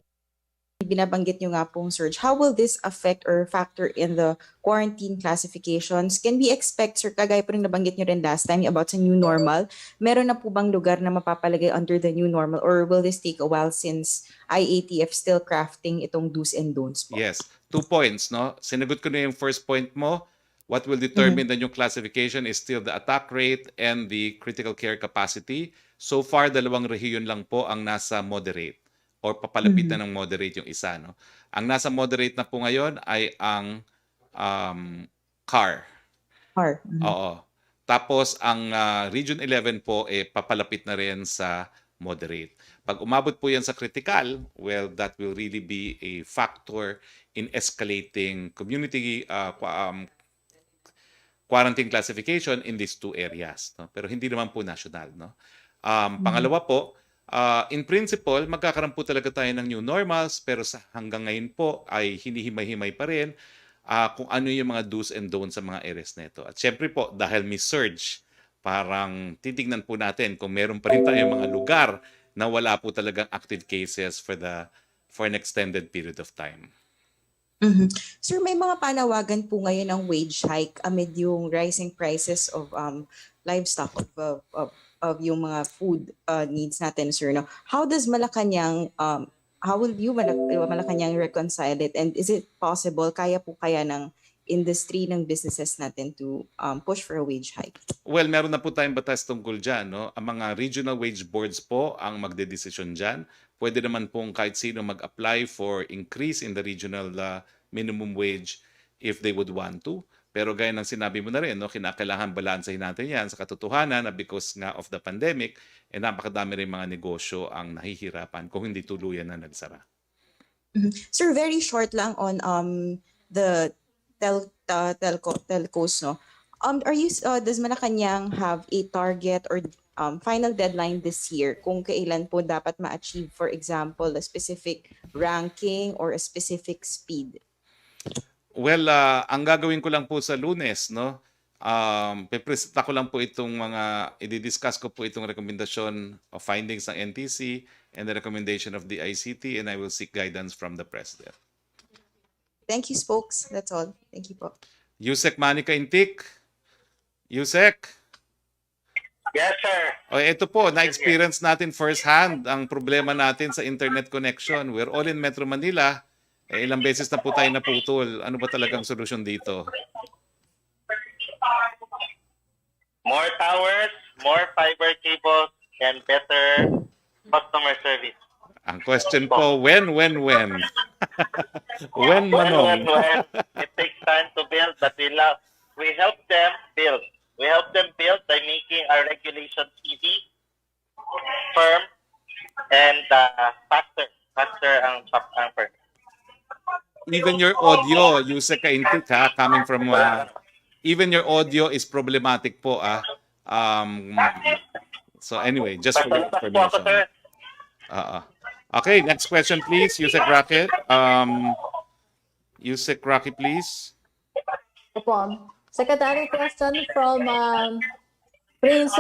binabanggit nyo nga pong surge. How will this affect or factor in the quarantine classifications? Can we expect, sir, kagaya po rin nabanggit nyo rin last time about sa new normal, meron na po bang lugar na mapapalagay under the new normal or will this take a while since IATF still crafting itong do's and don'ts po? Yes. 2 points, no? Sinagot ko na yung first point mo. What will determine the new classification is still the attack rate and the critical care capacity. So far, 2 rehiyon lang po ang nasa moderate or papalapit na ng moderate yung isa, no? Ang nasa moderate na po ngayon ay ang CAR. Or, Oo. Tapos ang Region 11 po papalapit na rin sa moderate. Pag umabot po yan sa critical, well, that will really be a factor in escalating community quarantine classification in these 2 areas, no? Pero hindi naman po national, no? Pangalawa po, in principle, magkakaroon po talaga tayo ng new normals, pero hanggang ngayon po ay hinihimay-himay pa rin kung ano yung mga do's and don'ts sa mga areas nito. At syempre po, dahil may surge, parang titignan po natin kung meron pa rin tayong mga lugar na wala po talagang active cases for an extended period of time. Sir, may mga panawagan po ngayon ng wage hike amid yung rising prices of livestock, of yung mga food needs natin, sir. No? How does Malacanang, how will you Malacanang reconcile it? And is it possible, kaya po kaya ng industry, ng businesses natin to push for a wage hike? Well, meron na po tayong batas tungkol dyan, no? Ang mga regional wage boards po ang magdedesisyon dyan. Pwede naman pong kahit sino mag-apply for increase in the regional minimum wage if they would want to. Pero gaya ng sinabi mo na rin, no, kinakailangan balansahin natin yan sa katotohanan na because nga of the pandemic, napakadami rin mga negosyo ang nahihirapan kung hindi tuluyan na nagsara. Sir, very short lang on the telcos, no? Does Malacanang have a target or final deadline this year kung kailan po dapat ma-achieve, for example, a specific ranking or a specific speed? Well, ang gagawin ko lang po sa Lunes, no? Pipresenta ko lang po itong i-discuss ko po itong rekomendasyon of findings ng NTC and the recommendation of the ICT, and I will seek guidance from the President. Thank you, spokes. That's all. Thank you po. Yusek Manica Intik. Yusek. Yes, sir. O ito po, na-experience natin first hand ang problema natin sa internet connection. We're all in Metro Manila. Ilang beses na po tayo naputol. Ano ba talagang solusyon dito? More towers, more fiber cables, and better customer service. Ang question po, when? When, Manong? When. It takes time to build, but we help them build. We help them build by making our regulations easy, firm, and faster ang permit. Even your audio, Yusek Kaintik, coming from... even your audio is problematic po, so anyway, just for your information. Okay, next question please, Yusek Roque. Yusek Roque, please. Opo. Secretary, question from Prince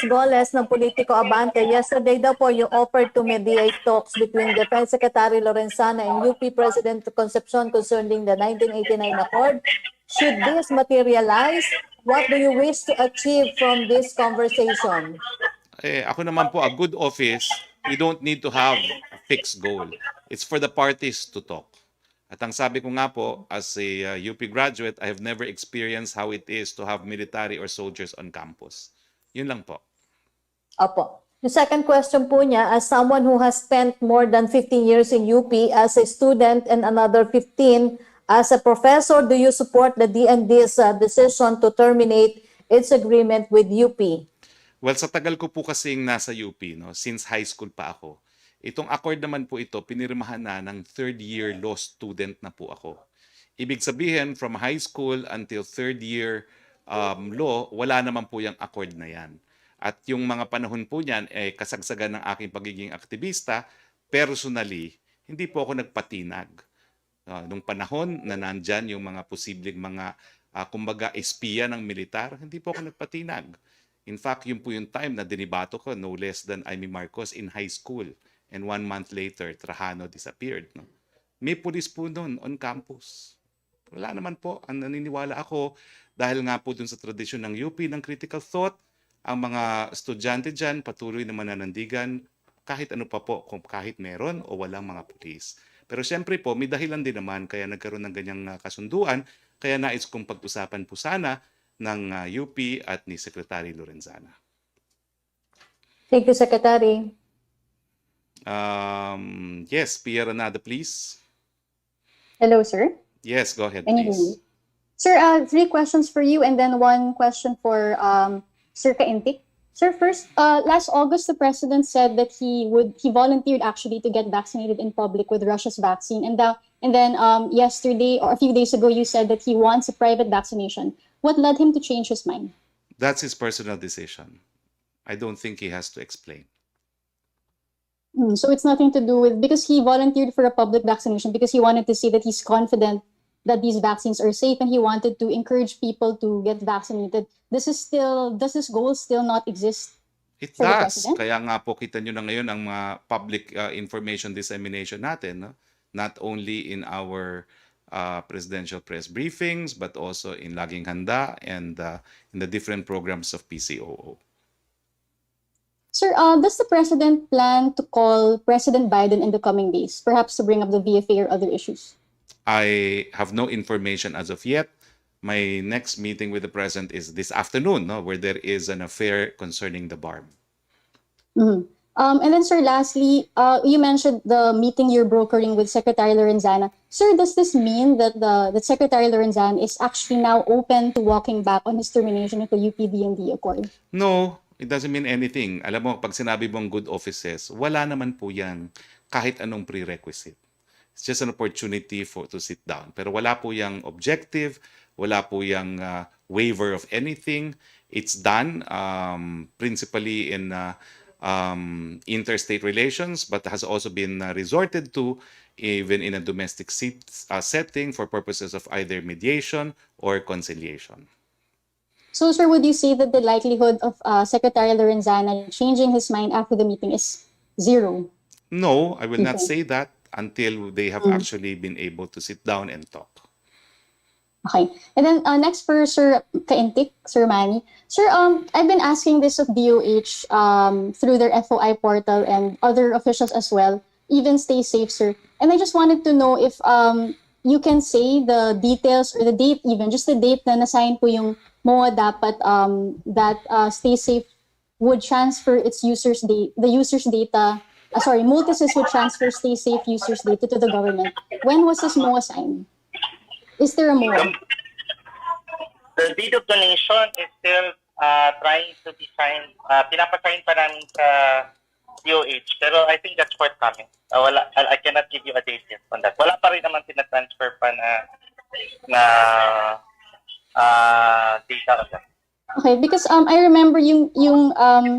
Goles ng Politico Abante. Yesterday daw po yung offer to mediate talks between Defense Secretary Lorenzana and UP President Concepcion concerning the 1989 Accord. Should this materialize, what do you wish to achieve from this conversation? Ako naman po, a good office we don't need to have a fixed goal. It's for the parties to talk. At ang sabi ko nga po, as a UP graduate, I have never experienced how it is to have military or soldiers on campus. Yun lang po. Opo. The second question po niya, as someone who has spent more than 15 years in UP as a student and another 15 as a professor, do you support the DND's decision to terminate its agreement with UP? Well, sa tagal ko po kasing nasa UP, no, since high school pa ako, itong accord naman po ito, pinirmahan na ng third year law student na po ako. Ibig sabihin, from high school until third year law, wala naman po yung accord na yan. At yung mga panahon po niyan, kasagsagan ng aking pagiging aktivista, personally, hindi po ako nagpatinag. Nung panahon na nandyan yung mga posibleng mga, kumbaga, espiya ng militar, hindi po ako nagpatinag. In fact, yun po yung time na dinibato ko, no less than Amy Marcos in high school. And 1 month later, Trajano disappeared. No? May police po noon on campus. Wala naman po. Ang naniniwala ako, dahil nga po dun sa tradisyon ng UP, ng critical thought, ang mga estudyante dyan patuloy na mananandigan kahit ano pa po, kung kahit meron o walang mga pulis. Pero siyempre po, may dahilan din naman kaya nagkaroon ng ganyang kasunduan, kaya nais kong pag-usapan po sana ng UP at ni Secretary Lorenzana. Thank you, Secretary. Yes, Pierre Renada, please. Hello, sir. Yes, go ahead, Can you hear please. me? Sir, 3 questions for you and then 1 question for Sir Kaintik. Sir, first, last August, the president said that he volunteered actually to get vaccinated in public with Russia's vaccine. And then yesterday or a few days ago, you said that he wants a private vaccination. What led him to change his mind? That's his personal decision. I don't think he has to explain. So it's nothing to do with, because he volunteered for a public vaccination because he wanted to say that he's confident that these vaccines are safe and he wanted to encourage people to get vaccinated. Does this goal still not exist? It For the does. president? Kaya nga po kita nyo na ngayon ang mga public information dissemination natin, no? Not only in our presidential press briefings, but also in Laging Handa and in the different programs of PCOO. Sir, does the president plan to call President Biden in the coming days, perhaps to bring up the VFA or other issues? I have no information as of yet. My next meeting with the president is this afternoon, no, where there is an affair concerning the BARM. Mhm. And then, sir, lastly, you mentioned the meeting you're brokering with Secretary Lorenzana. Sir, does this mean that that Secretary Lorenzana is actually now open to walking back on his termination of the UP-DND Accord? No, it doesn't mean anything. Alam mo, pag sinabi mong good offices, wala naman po yan kahit anong prerequisite. It's just an opportunity to sit down. Pero wala po yung objective, wala po yung waiver of anything. It's done principally in interstate relations, but has also been resorted to even in a domestic setting for purposes of either mediation or conciliation. So, sir, would you say that the likelihood of Secretary Lorenzana changing his mind after the meeting is 0? No, I will not say Okay. that until they have actually been able to sit down and talk. Okay. And then next for Sir Kaintik, Sir Manny. Sir, I've been asking this of DOH through their FOI portal and other officials as well. Even Stay Safe, sir. And I just wanted to know if you can say the details or the date even, just the date na nasign po yung MOA dapat that Stay Safe would transfer its Multisys would transfer Stay Safe users' data to the government. When was this MOA signed? Is there a MOA? The deed of donation is still trying to be signed. Pinapasign pa namin sa DOH. Pero I think that's forthcoming. I cannot give you a date yet on that. Wala pa rin naman tinatransfer pa na data on that. Okay, because I remember yung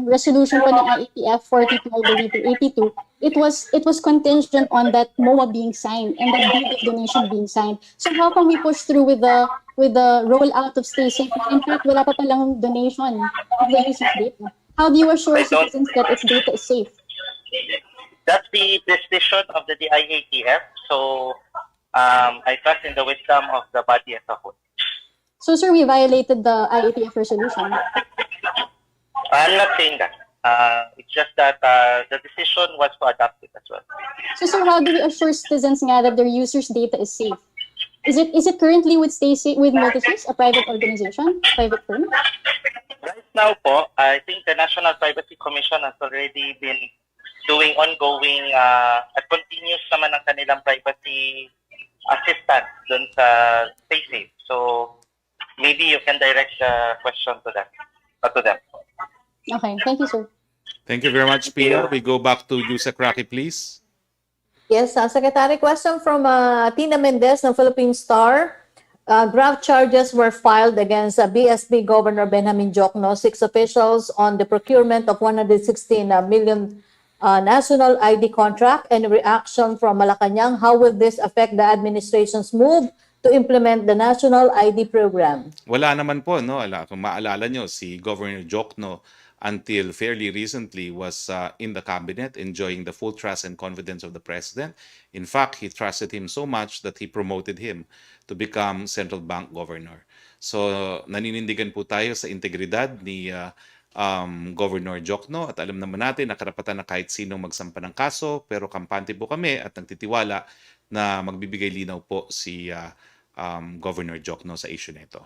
resolution pa ng IATF 42 I believe to 82, it was contingent on that MOA being signed and that deed of donation being signed. So how can we push through with the rollout of Stay Safe? In fact, wala pa palang donation of the user's data. How do you assure citizens that its data is safe? That's the decision of the IATF. So I trust in the wisdom of the body as a whole. So, sir, we violated the IATF resolution. I'm not saying that. It's It's just that the decision was to adopt it as well. So, sir, how do we assure citizens nga that their users' data is safe? Is it currently with with Multisys, a private organization, private firm? Right now po, I think the National Privacy Commission has already been doing ongoing at continuous naman ang kanilang privacy assistance dun sa StaySafe. So maybe you can direct the question to them. To them. Okay, thank you, sir. Thank you very much, Pia. We go back to Yusek Roque, please. Yes, Secretary, question from Tina Mendez ng Philippine Star. Graft charges were filed against BSP Governor Benjamin Jokno, 6 officials on the procurement of 116 million national ID contract and reaction from Malacanang. How will this affect the administration's move to implement the national ID program? Wala naman po, no? Kung maalala nyo, si Governor Jokno until fairly recently was in the cabinet enjoying the full trust and confidence of the president. In fact, he trusted him so much that he promoted him to become central bank governor. So naninindigan po tayo sa integridad ni Governor Jokno at alam naman natin na karapatan na kahit sinong magsampa ng kaso, pero kampante po kami at nagtitiwala na magbibigay linaw po si Governor Jokno sa issue nito.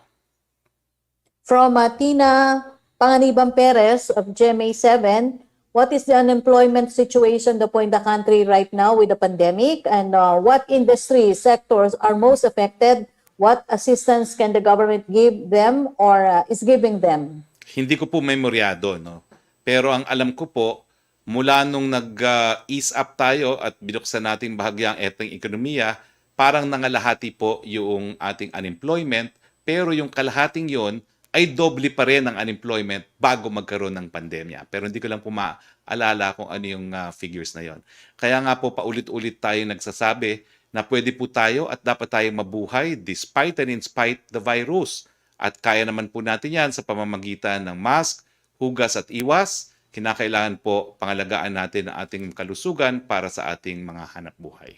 From Tina Panganiban Perez of GMA7, what is the unemployment situation in the country right now with the pandemic, and what industry sectors are most affected? What assistance can the government give them or is giving them? Hindi ko po memoryado, no? Pero ang alam ko po, mula nung nag-ease up tayo at binuksan natin bahagyang ating ekonomiya, parang nangalahati po yung ating unemployment, pero yung kalahating yon ay doble pa rin ang unemployment bago magkaroon ng pandemya. Pero hindi ko lang po maalala kung ano yung figures na yon. Kaya nga po paulit-ulit tayo nagsasabi na pwede po tayo at dapat tayo mabuhay despite and in spite the virus. At kaya naman po natin yan sa pamamagitan ng mask, hugas at iwas. Kinakailangan po pangalagaan natin ang ating kalusugan para sa ating mga hanap buhay.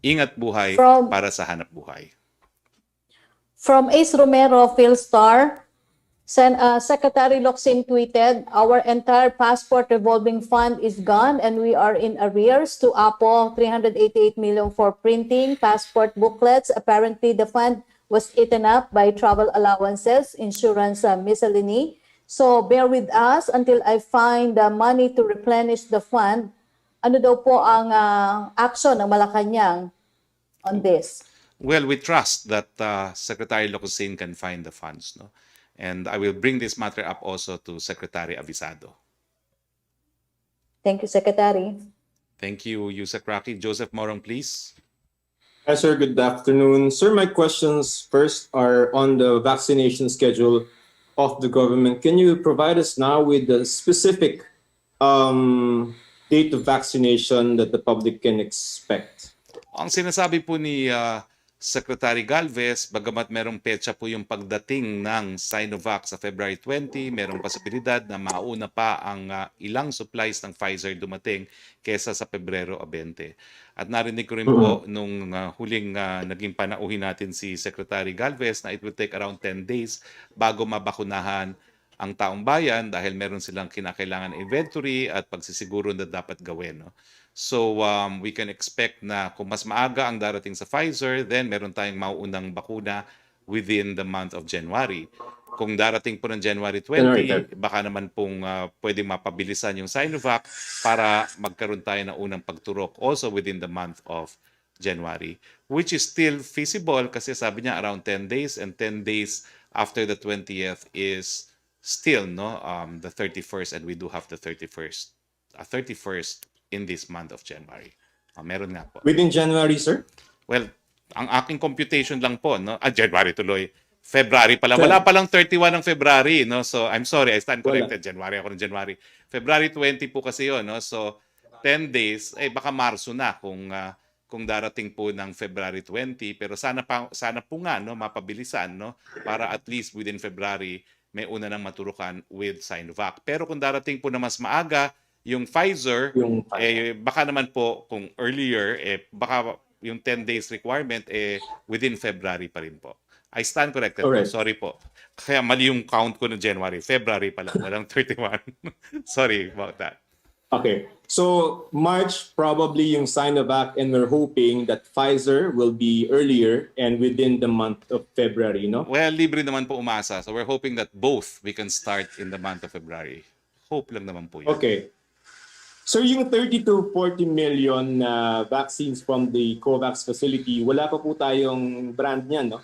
Ingat buhay para sa hanap buhay. From Ace Romero, Philstar, Secretary Locsin tweeted, our entire passport revolving fund is gone and we are in arrears to Apo 388 million for printing passport booklets. Apparently, the fund was eaten up by travel allowances, insurance miscellany. So bear with us until I find the money to replenish the fund. Ano daw po ang action ng Malacanang on this? Well, we trust that Secretary Locsin can find the funds, no? And I will bring this matter up also to Secretary Avisado. Thank you, Secretary. Thank you, Yusek Roque. Joseph Morong, please. Hi, sir. Good afternoon. Sir, my questions first are on the vaccination schedule of the government. Can you provide us now with the specific date of vaccination that the public can expect? Ang sinasabi po ni Secretary Galvez, bagamat merong petsa po yung pagdating ng Sinovac sa February 20, merong posibilidad na mauna pa ang ilang supplies ng Pfizer dumating kesa sa Pebrero 20. At narinig ko rin po nung huling naging panauhin natin si Secretary Galvez na it will take around 10 days bago mabakunahan ang taong bayan dahil meron silang kinakailangan inventory at pagsisiguro na dapat gawin. No? So we can expect na kung mas maaga ang darating sa Pfizer, then meron tayong mauunang bakuna within the month of January. Kung darating po ng January 20, baka naman pong pwedeng mapabilisan yung Sinovac para magkaroon tayo ng unang pagturok also within the month of January, which is still feasible kasi sabi niya around 10 days and 10 days after the 20th is still the 31st and we do have the 31st in this month of January. Meron nga po. Within January, sir? Well, ang aking computation lang po, no? January tuloy. February pala. Wala palang 31 ng February, no? So, I'm sorry, I stand corrected. January ako ng January. February 20 po kasi yon, no? So, 10 days, baka Marso na kung darating po ng February 20. Pero sana po nga, no? Mapabilisan, no? Para at least within February, may una nang maturukan with Sinovac. Pero kung darating po na mas maaga, yung Pfizer, baka naman po kung earlier, baka yung 10 days requirement, within February pa rin po. I stand corrected. Alright. Sorry po. Kaya mali yung count ko ng January. February pala. Walang 31. Sorry about that. Okay. So March probably yung Sinovac, and we're hoping that Pfizer will be earlier and within the month of February, no? Well, libre naman po umasa. So we're hoping that both we can start in the month of February. Hope lang naman po yun. Okay. So yung 30 to 40 million na vaccines from the COVAX facility, wala pa po tayong brand niyan, no?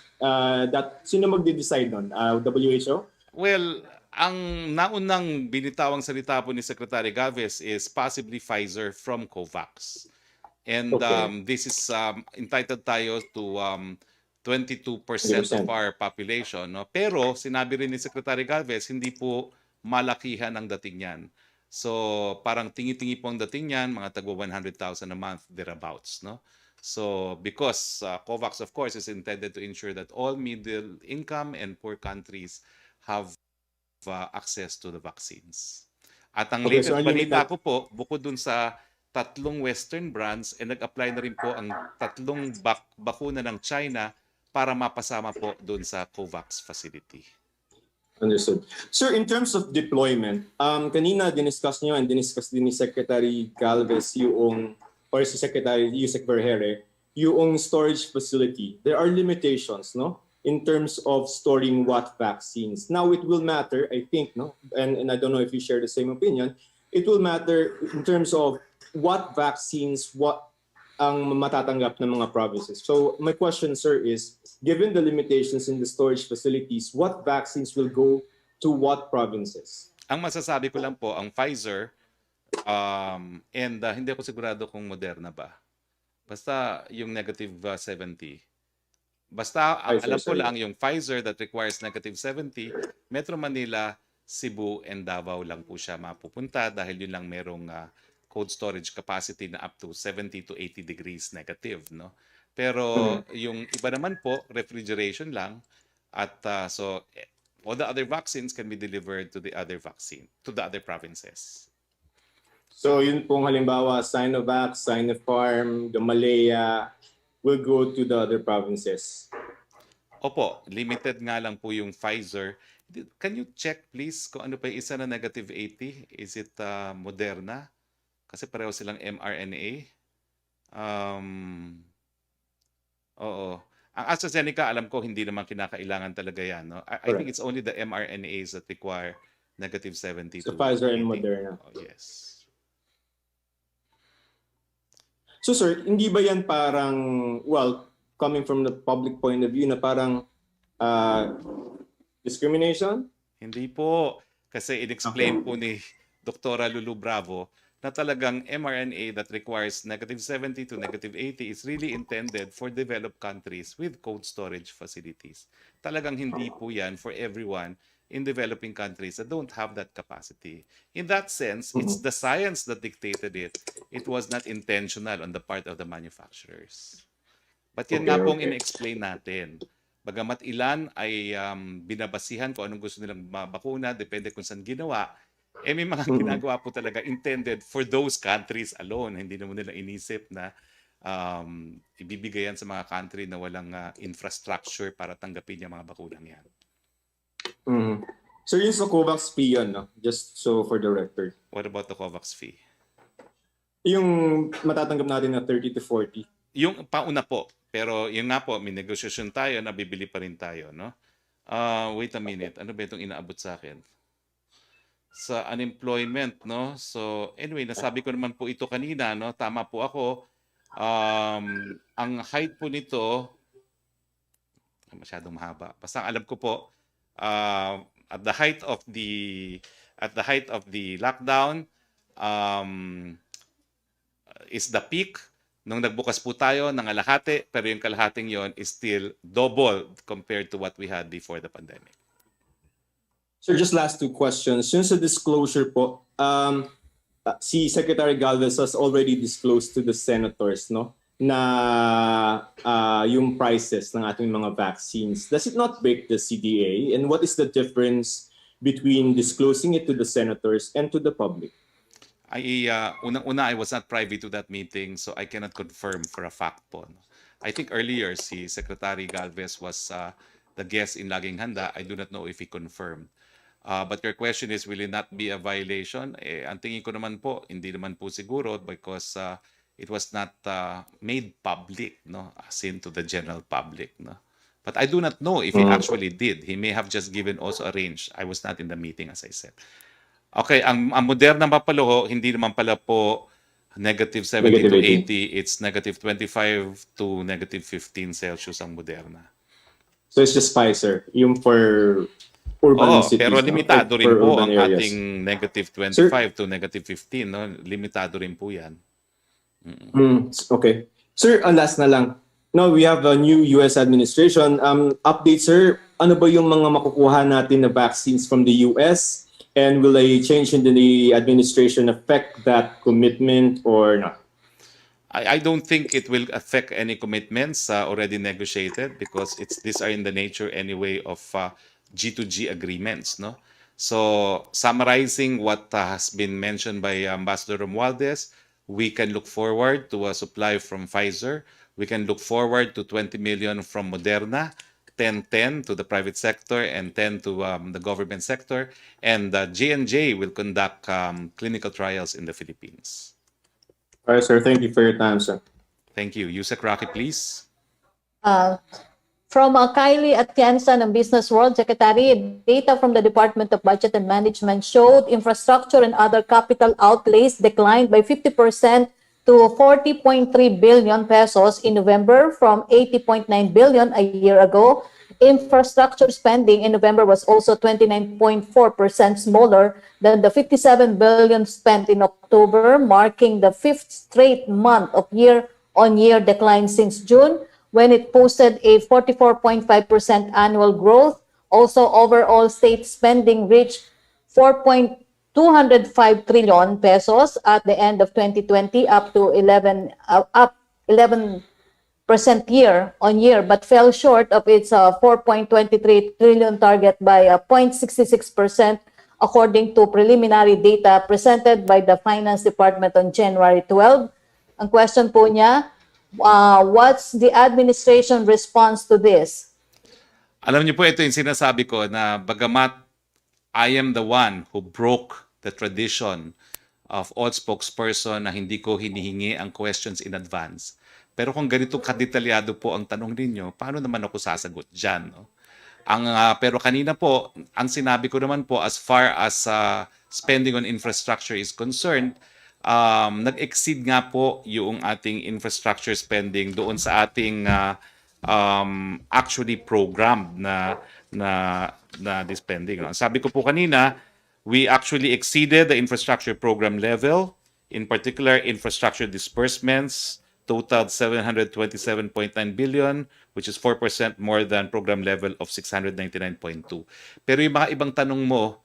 Sino magde-decide nun? WHO? Well, ang naunang binitawang salita po ni Secretary Galvez is possibly Pfizer from COVAX. And Okay. this is entitled tayo to 22% of 20%. our population. No? Pero sinabi rin ni Secretary Galvez, hindi po malakihan ang dating yan. So parang tingi-tingi po ang dating yan, mga tagwa 100,000 a month, thereabouts. No? So because COVAX, of course, is intended to ensure that all middle income and poor countries have access to the vaccines. At ang Okay, so latest unlimited. balita ko po, bukod dun sa tatlong Western brands, nag-apply na rin po ang tatlong bakuna ng China para mapasama po dun sa COVAX facility. Understood. Sir, in terms of deployment, kanina diniscuss niyo and diniscuss din ni Secretary Galvez or si Secretary Yusek Vergere, yung storage facility. There are limitations, no? In terms of storing what vaccines. Now, it will matter, I think, no? And I don't know if you share the same opinion. It will matter in terms of what vaccines, what ang matatanggap ng mga provinces. So my question, sir, is given the limitations in the storage facilities, what vaccines will go to what provinces? Ang masasabi ko lang po, ang Pfizer, and hindi ako sigurado kung Moderna ba. Basta yung negative 70. Basta ang Pfizer, alam ko sorry. lang yung Pfizer that requires negative 70, Metro Manila, Cebu, and Davao lang po siya mapupunta dahil yun lang merong cold storage capacity na up to 70 to 80 degrees negative, no? Pero yung iba naman po, refrigeration lang at all the other vaccines can be delivered to the other provinces. So yun pong halimbawa, Sinovac, Sinopharm, Gamaleya will go to the other provinces. Opo, limited nga lang po yung Pfizer. Can you check please kung ano pa yung isa na negative 80? Is it Moderna? Kasi pareho silang mRNA. Oo. Ang AstraZeneca, alam ko, hindi naman kinakailangan talaga yan. No? I think it's only the mRNAs that require negative 70 So to Pfizer and 80. Moderna. Oh, yes. So sir, hindi ba yan parang, well, coming from the public point of view, na parang discrimination? Hindi po. Kasi in-explain po ni Dr. Lulu Bravo na talagang mRNA that requires negative 70 to negative 80 is really intended for developed countries with cold storage facilities. Talagang hindi po yan for everyone in developing countries that don't have that capacity. In that sense, it's the science that dictated it. It was not intentional on the part of the manufacturers. But yan nga pong in-explain natin. Bagamat ilan ay binabasihan kung anong gusto nilang bakuna, depende kung saan ginawa, may mga ginagawa po talaga intended for those countries alone. Hindi naman nila inisip na ibibigay yan sa mga country na walang infrastructure para tanggapin yung mga bakunang yan. So yun sa COVAX fee yun, no? Just so for the record. What about the COVAX fee? Yung matatanggap natin na 30 to 40. Yung pauna po. Pero yun nga po, may negosasyon tayo, nabibili pa rin tayo, no? Wait a minute. Ano ba itong inaabot sa akin? Sa unemployment, no? So, anyway, nasabi ko naman po ito kanina, no? Tama po ako. Ang height po nito, masyadong mahaba. Basta alam ko po, at the height of the lockdown, is the peak. Nung nagbukas po tayo ng kalahati, pero yung kalahating yon is still double compared to what we had before the pandemic. Sir, just last two questions. Yung sa disclosure po, si Secretary Galvez has already disclosed to the senators, no, na yung prices ng ating mga vaccines. Does it not break the CDA? And what is the difference between disclosing it to the senators and to the public? Unang-una, I was not privy to that meeting, so I cannot confirm for a fact po. I think earlier, si Secretary Galvez was the guest in Laging Handa. I do not know if he confirmed. But your question is, will it not be a violation? Ang tingin ko naman po, hindi naman po siguro because it was not made public, no, as in to the general public, no. But I do not know if he actually did. He may have just given also a range. I was not in the meeting, as I said. Okay, ang Moderna pa pala ho, hindi naman pala po -70 to Negative 80, it's -25 to -15 Celsius ang Moderna. So it's just Pfizer, yung for urban Oo, cities, pero no? limitado For rin po urban ang areas. ating Sir, -25 to -15, no? Limitado rin po 'yan. okay. Sir, last na lang. Now we have a new US administration. Update, sir. Ano ba yung mga makukuha natin na vaccines from the US? And will a change in the administration affect that commitment or not? I don't think it will affect any commitments already negotiated because these are in the nature anyway of G2G agreements, no? So summarizing what has been mentioned by Ambassador Romualdez, we can look forward to a supply from Pfizer. We can look forward to 20 million from Moderna, 10 to the private sector and 10 to the government sector. And J&J will conduct clinical trials in the Philippines. All right, sir. Thank you for your time, sir. Thank you. Yusek Roque, please. From Kylie Atienza ng Business World, Secretary, data from the Department of Budget and Management showed infrastructure and other capital outlays declined by 50% to 40.3 billion pesos in November from 80.9 billion a year ago. Infrastructure spending in November was also 29.4% smaller than the 57 billion spent in October, marking the fifth straight month of year-on-year decline since June, when it posted a 44.5% annual growth. Also, overall state spending reached 4.205 trillion pesos at the end of 2020, up 11% year-on-year, but fell short of its 4.23 trillion target by 0.66%, according to preliminary data presented by the Finance Department on January 12. Ang question po niya, what's the administration response to this? Alam niyo po, ito yung sinasabi ko na bagamat I am the one who broke the tradition of all spokesperson na hindi ko hinihingi ang questions in advance. Pero kung ganito kadetalyado po ang tanong ninyo, paano naman ako sasagot dyan? No? Pero kanina po, ang sinabi ko naman po as far as spending on infrastructure is concerned, nag-exceed nga po yung ating infrastructure spending doon sa ating actually programmed na spending. No? Sabi ko po kanina, we actually exceeded the infrastructure program level. In particular, infrastructure disbursements totaled 727.9 billion, which is 4% more than program level of 699.2. Pero yung mga ibang tanong mo,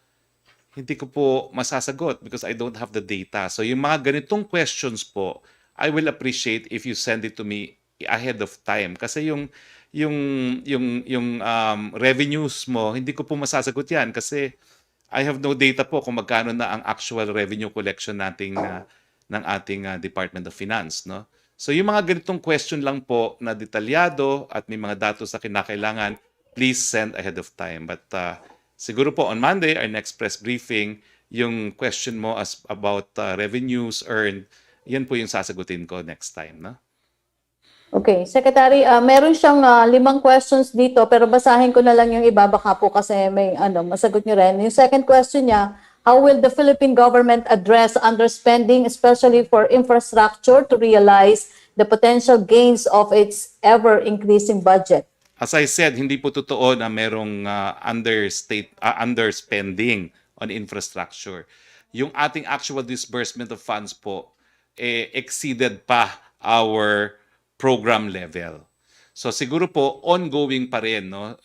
hindi ko po masasagot because I don't have the data. So yung mga ganitong questions po, I will appreciate if you send it to me ahead of time. Kasi yung revenues mo, hindi ko po masasagot yan kasi I have no data po kung magkano na ang actual revenue collection ng ating Department of Finance, no? So yung mga ganitong question lang po na detalyado at may mga datos na kinakailangan, please send ahead of time. But siguro po on Monday, our next press briefing, yung question mo about revenues earned, yan po yung sasagutin ko next time, no? Okay, Secretary, meron siyang 5 questions dito pero basahin ko na lang yung iba baka po kasi may masagot niyo rin. Yung second question niya, how will the Philippine government address underspending, especially for infrastructure, to realize the potential gains of its ever-increasing budget? As I said, hindi po totoo na merong underspending on infrastructure. Yung ating actual disbursement of funds po exceeded pa our program level. So siguro po ongoing pa rin no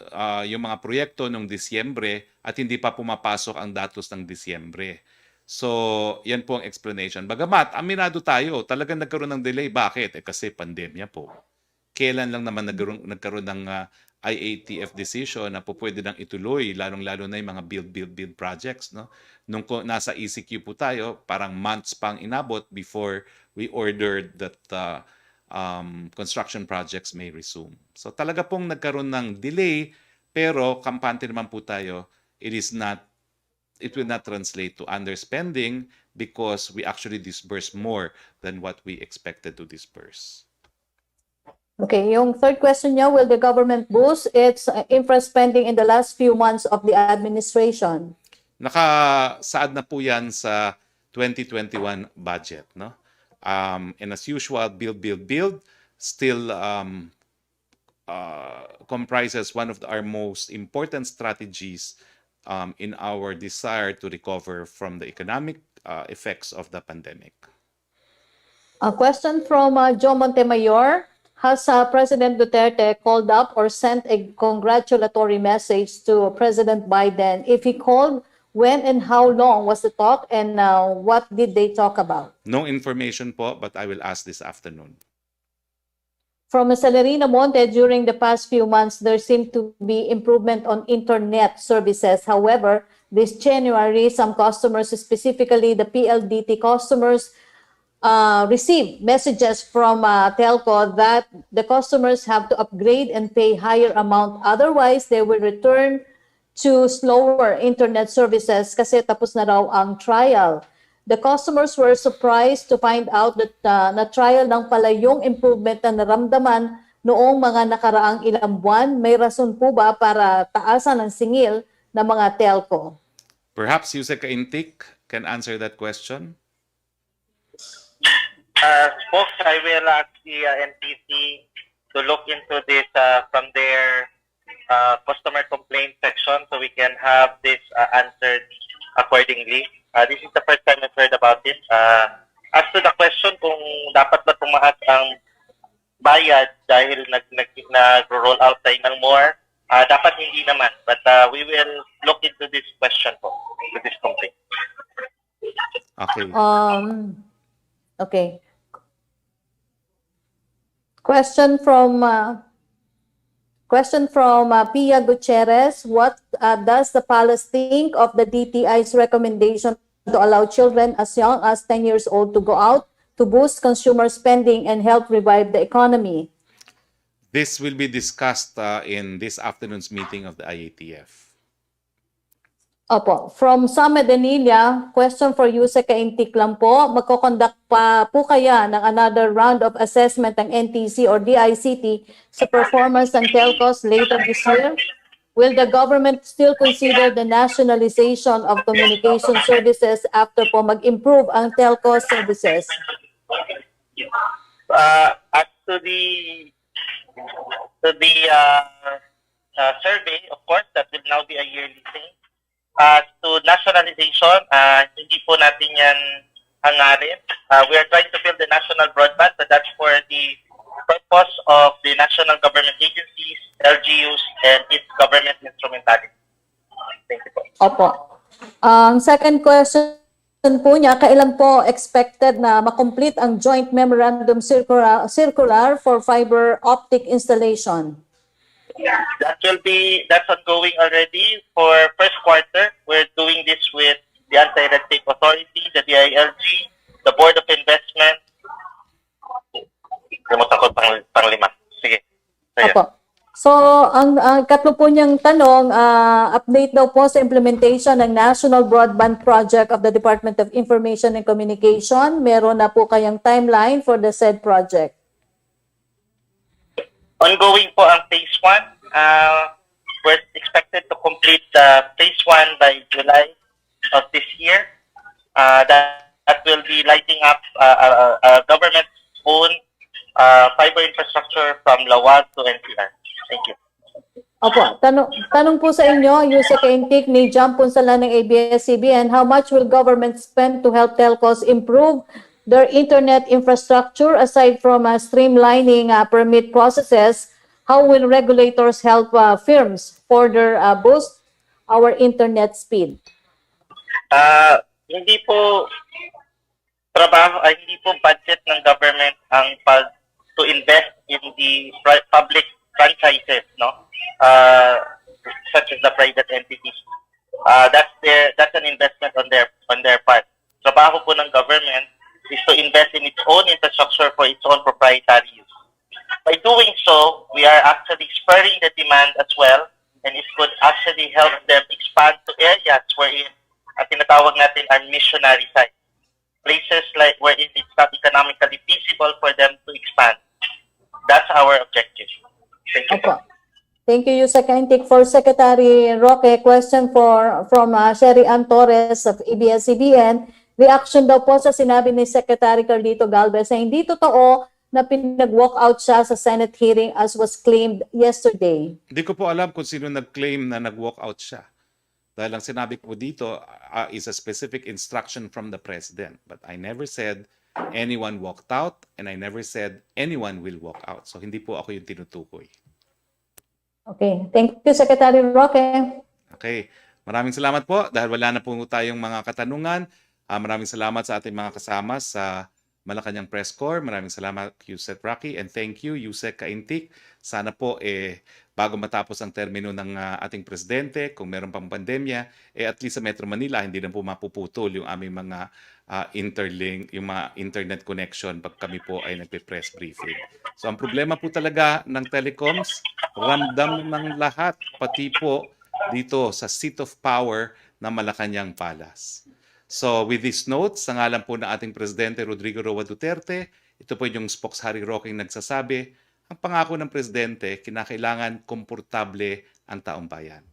yung mga proyekto nung Disyembre at hindi pa pumapasok ang datos ng Disyembre. So yan po ang explanation. Bagamat aminado tayo, talagang nagkaroon ng delay. Bakit? Kasi pandemya po. Kailan lang naman nagkaroon ng IATF decision na po pwede nang ituloy, lalong-lalo na yung mga build projects. No? Nung nasa ECQ po tayo, parang months pang inabot before we ordered that construction projects may resume. So talaga pong nagkaroon ng delay, pero kampante naman po tayo, it is not it will not translate to underspending because we actually disburse more than what we expected to disburse. Okay, yung third question niya, will the government boost its infra spending in the last few months of the administration? Nakasaad na po yan sa 2021 budget, no? And as usual, build still comprises one of our most important strategies in our desire to recover from the economic effects of the pandemic. A question from Joe Montemayor. Has President Duterte called up or sent a congratulatory message to President Biden? If he called, when and how long was the talk, and what did they talk about? No information po, but I will ask this afternoon. From Celerina Monte, during the past few months, there seemed to be improvement on internet services. However, this January, some customers, specifically the PLDT customers, received messages from telco that the customers have to upgrade and pay higher amount. Otherwise, they will return to slower internet services kasi tapos na raw ang trial. The customers were surprised to find out that na-trial lang pala yung improvement na naramdaman noong mga nakaraang ilang buwan. May rason po ba para taasan ang singil ng mga telco? Perhaps Yusek Intik can answer that question. Folks, I will ask the NTC to look into this from their customer complaint section so we can have this answered accordingly. This is the first time I've heard about it. As to the question kung dapat ba tumaas ang bayad dahil nag-roll out tayo ng more, dapat hindi naman. But we will look into this question po, to this complaint. Okay. Okay. Question from Pia Gutierrez. What does the palace think of the DTI's recommendation to allow children as young as 10 years old to go out to boost consumer spending and help revive the economy? This will be discussed in this afternoon's meeting of the IATF. Opo. From Sam Medenilia, question for you sa Kaintik lang po. Magkoconduct pa po kaya ng another round of assessment ng NTC or DICT sa performance ng telcos later this year? Will the government still consider the nationalization of communication services after po mag-improve ang telco services? As to the survey, of course, that will now be a yearly thing. To nationalization, hindi po natin yan hangarin. We are trying to build the national broadband, but that's for the purpose of the national government agencies, LGUs, and its government instrumentality. Thank you po. Opo. Ang second question po niya, kailan po expected na makomplete ang joint memorandum circular for fiber optic installation? That's ongoing already for first quarter. We're doing this with the Anti-Red Tape Authority, the DILG, the Board of Investment. Limutan ko pang lima. Sige. Opo. So, ang katlo po niyang tanong, update daw po sa implementation ng National Broadband Project of the Department of Information and Communication. Meron na po kayang timeline for the said project? Ongoing po ang phase 1. We're expected to complete the phase 1 by July of this year. That will be lighting up government-owned fiber infrastructure from Lawag to NCR. Thank you. Opo, tanong po sa inyo, Yusek Intik ni Jam Punsala ng ABS-CBN, how much will government spend to help telcos improve their internet infrastructure aside from streamlining permit processes? How will regulators help firms further boost our internet speed? Hindi po budget ng government ang to invest in the public franchises, no? Such as the private entities. That's an investment on their part. Trabaho po ng government is to invest in its own infrastructure for its own proprietary use. By doing so, we are actually spurring the demand as well, and it could actually help them expand to areas wherein at tinatawag natin are missionary sites. Places like wherein it's not economically feasible for them to expand. That's our objective. Thank you. Opo. Thank you, Yusek Kaintik. For Secretary Roque, question from Sherry Ann Torres of ABS-CBN. Reaction daw po sa sinabi ni Secretary Carlito Galvez na hindi totoo na pinag-walkout siya sa Senate hearing as was claimed yesterday. Hindi ko po alam kung sino nag-claim na nag-walk out siya. Dahil ang sinabi ko dito is a specific instruction from the President. But I never said anyone walked out and I never said anyone will walk out. So hindi po ako yung tinutukoy. Okay. Thank you, Secretary Roque. Okay. Maraming salamat po dahil wala na po tayong mga katanungan. Maraming salamat sa ating mga kasama sa Malacanang Press Corps. Maraming salamat, Yusek Roque, and thank you, Yusek Kaintik. Sana po bago matapos ang termino ng ating presidente, kung meron pang pandemya, at least sa Metro Manila, hindi na po mapuputol yung aming mga interlink, yung mga internet connection pag kami po ay nagpe-press briefing. So ang problema po talaga ng telecoms, ramdam ng lahat, pati po dito sa seat of power ng Malacanang Palace. So with this note, sa ngalan po ng ating Presidente Rodrigo Roa Duterte, ito po yung spokeshari Roque nagsasabi, ang pangako ng Presidente, kinakailangan komportable ang taong bayan.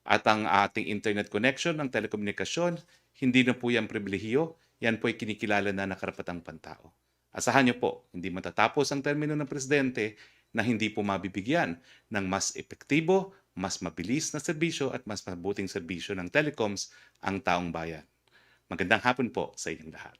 At ang ating internet connection ng telekomunikasyon, hindi na po yan pribilehiyo, yan po ay kinikilala na karapatang pantao. Asahan niyo po, hindi matatapos ang termino ng Presidente na hindi po mabibigyan ng mas epektibo, mas mabilis na serbisyo at mas mabuting serbisyo ng telecoms ang taong bayan. Magandang hapon po sa inyong lahat.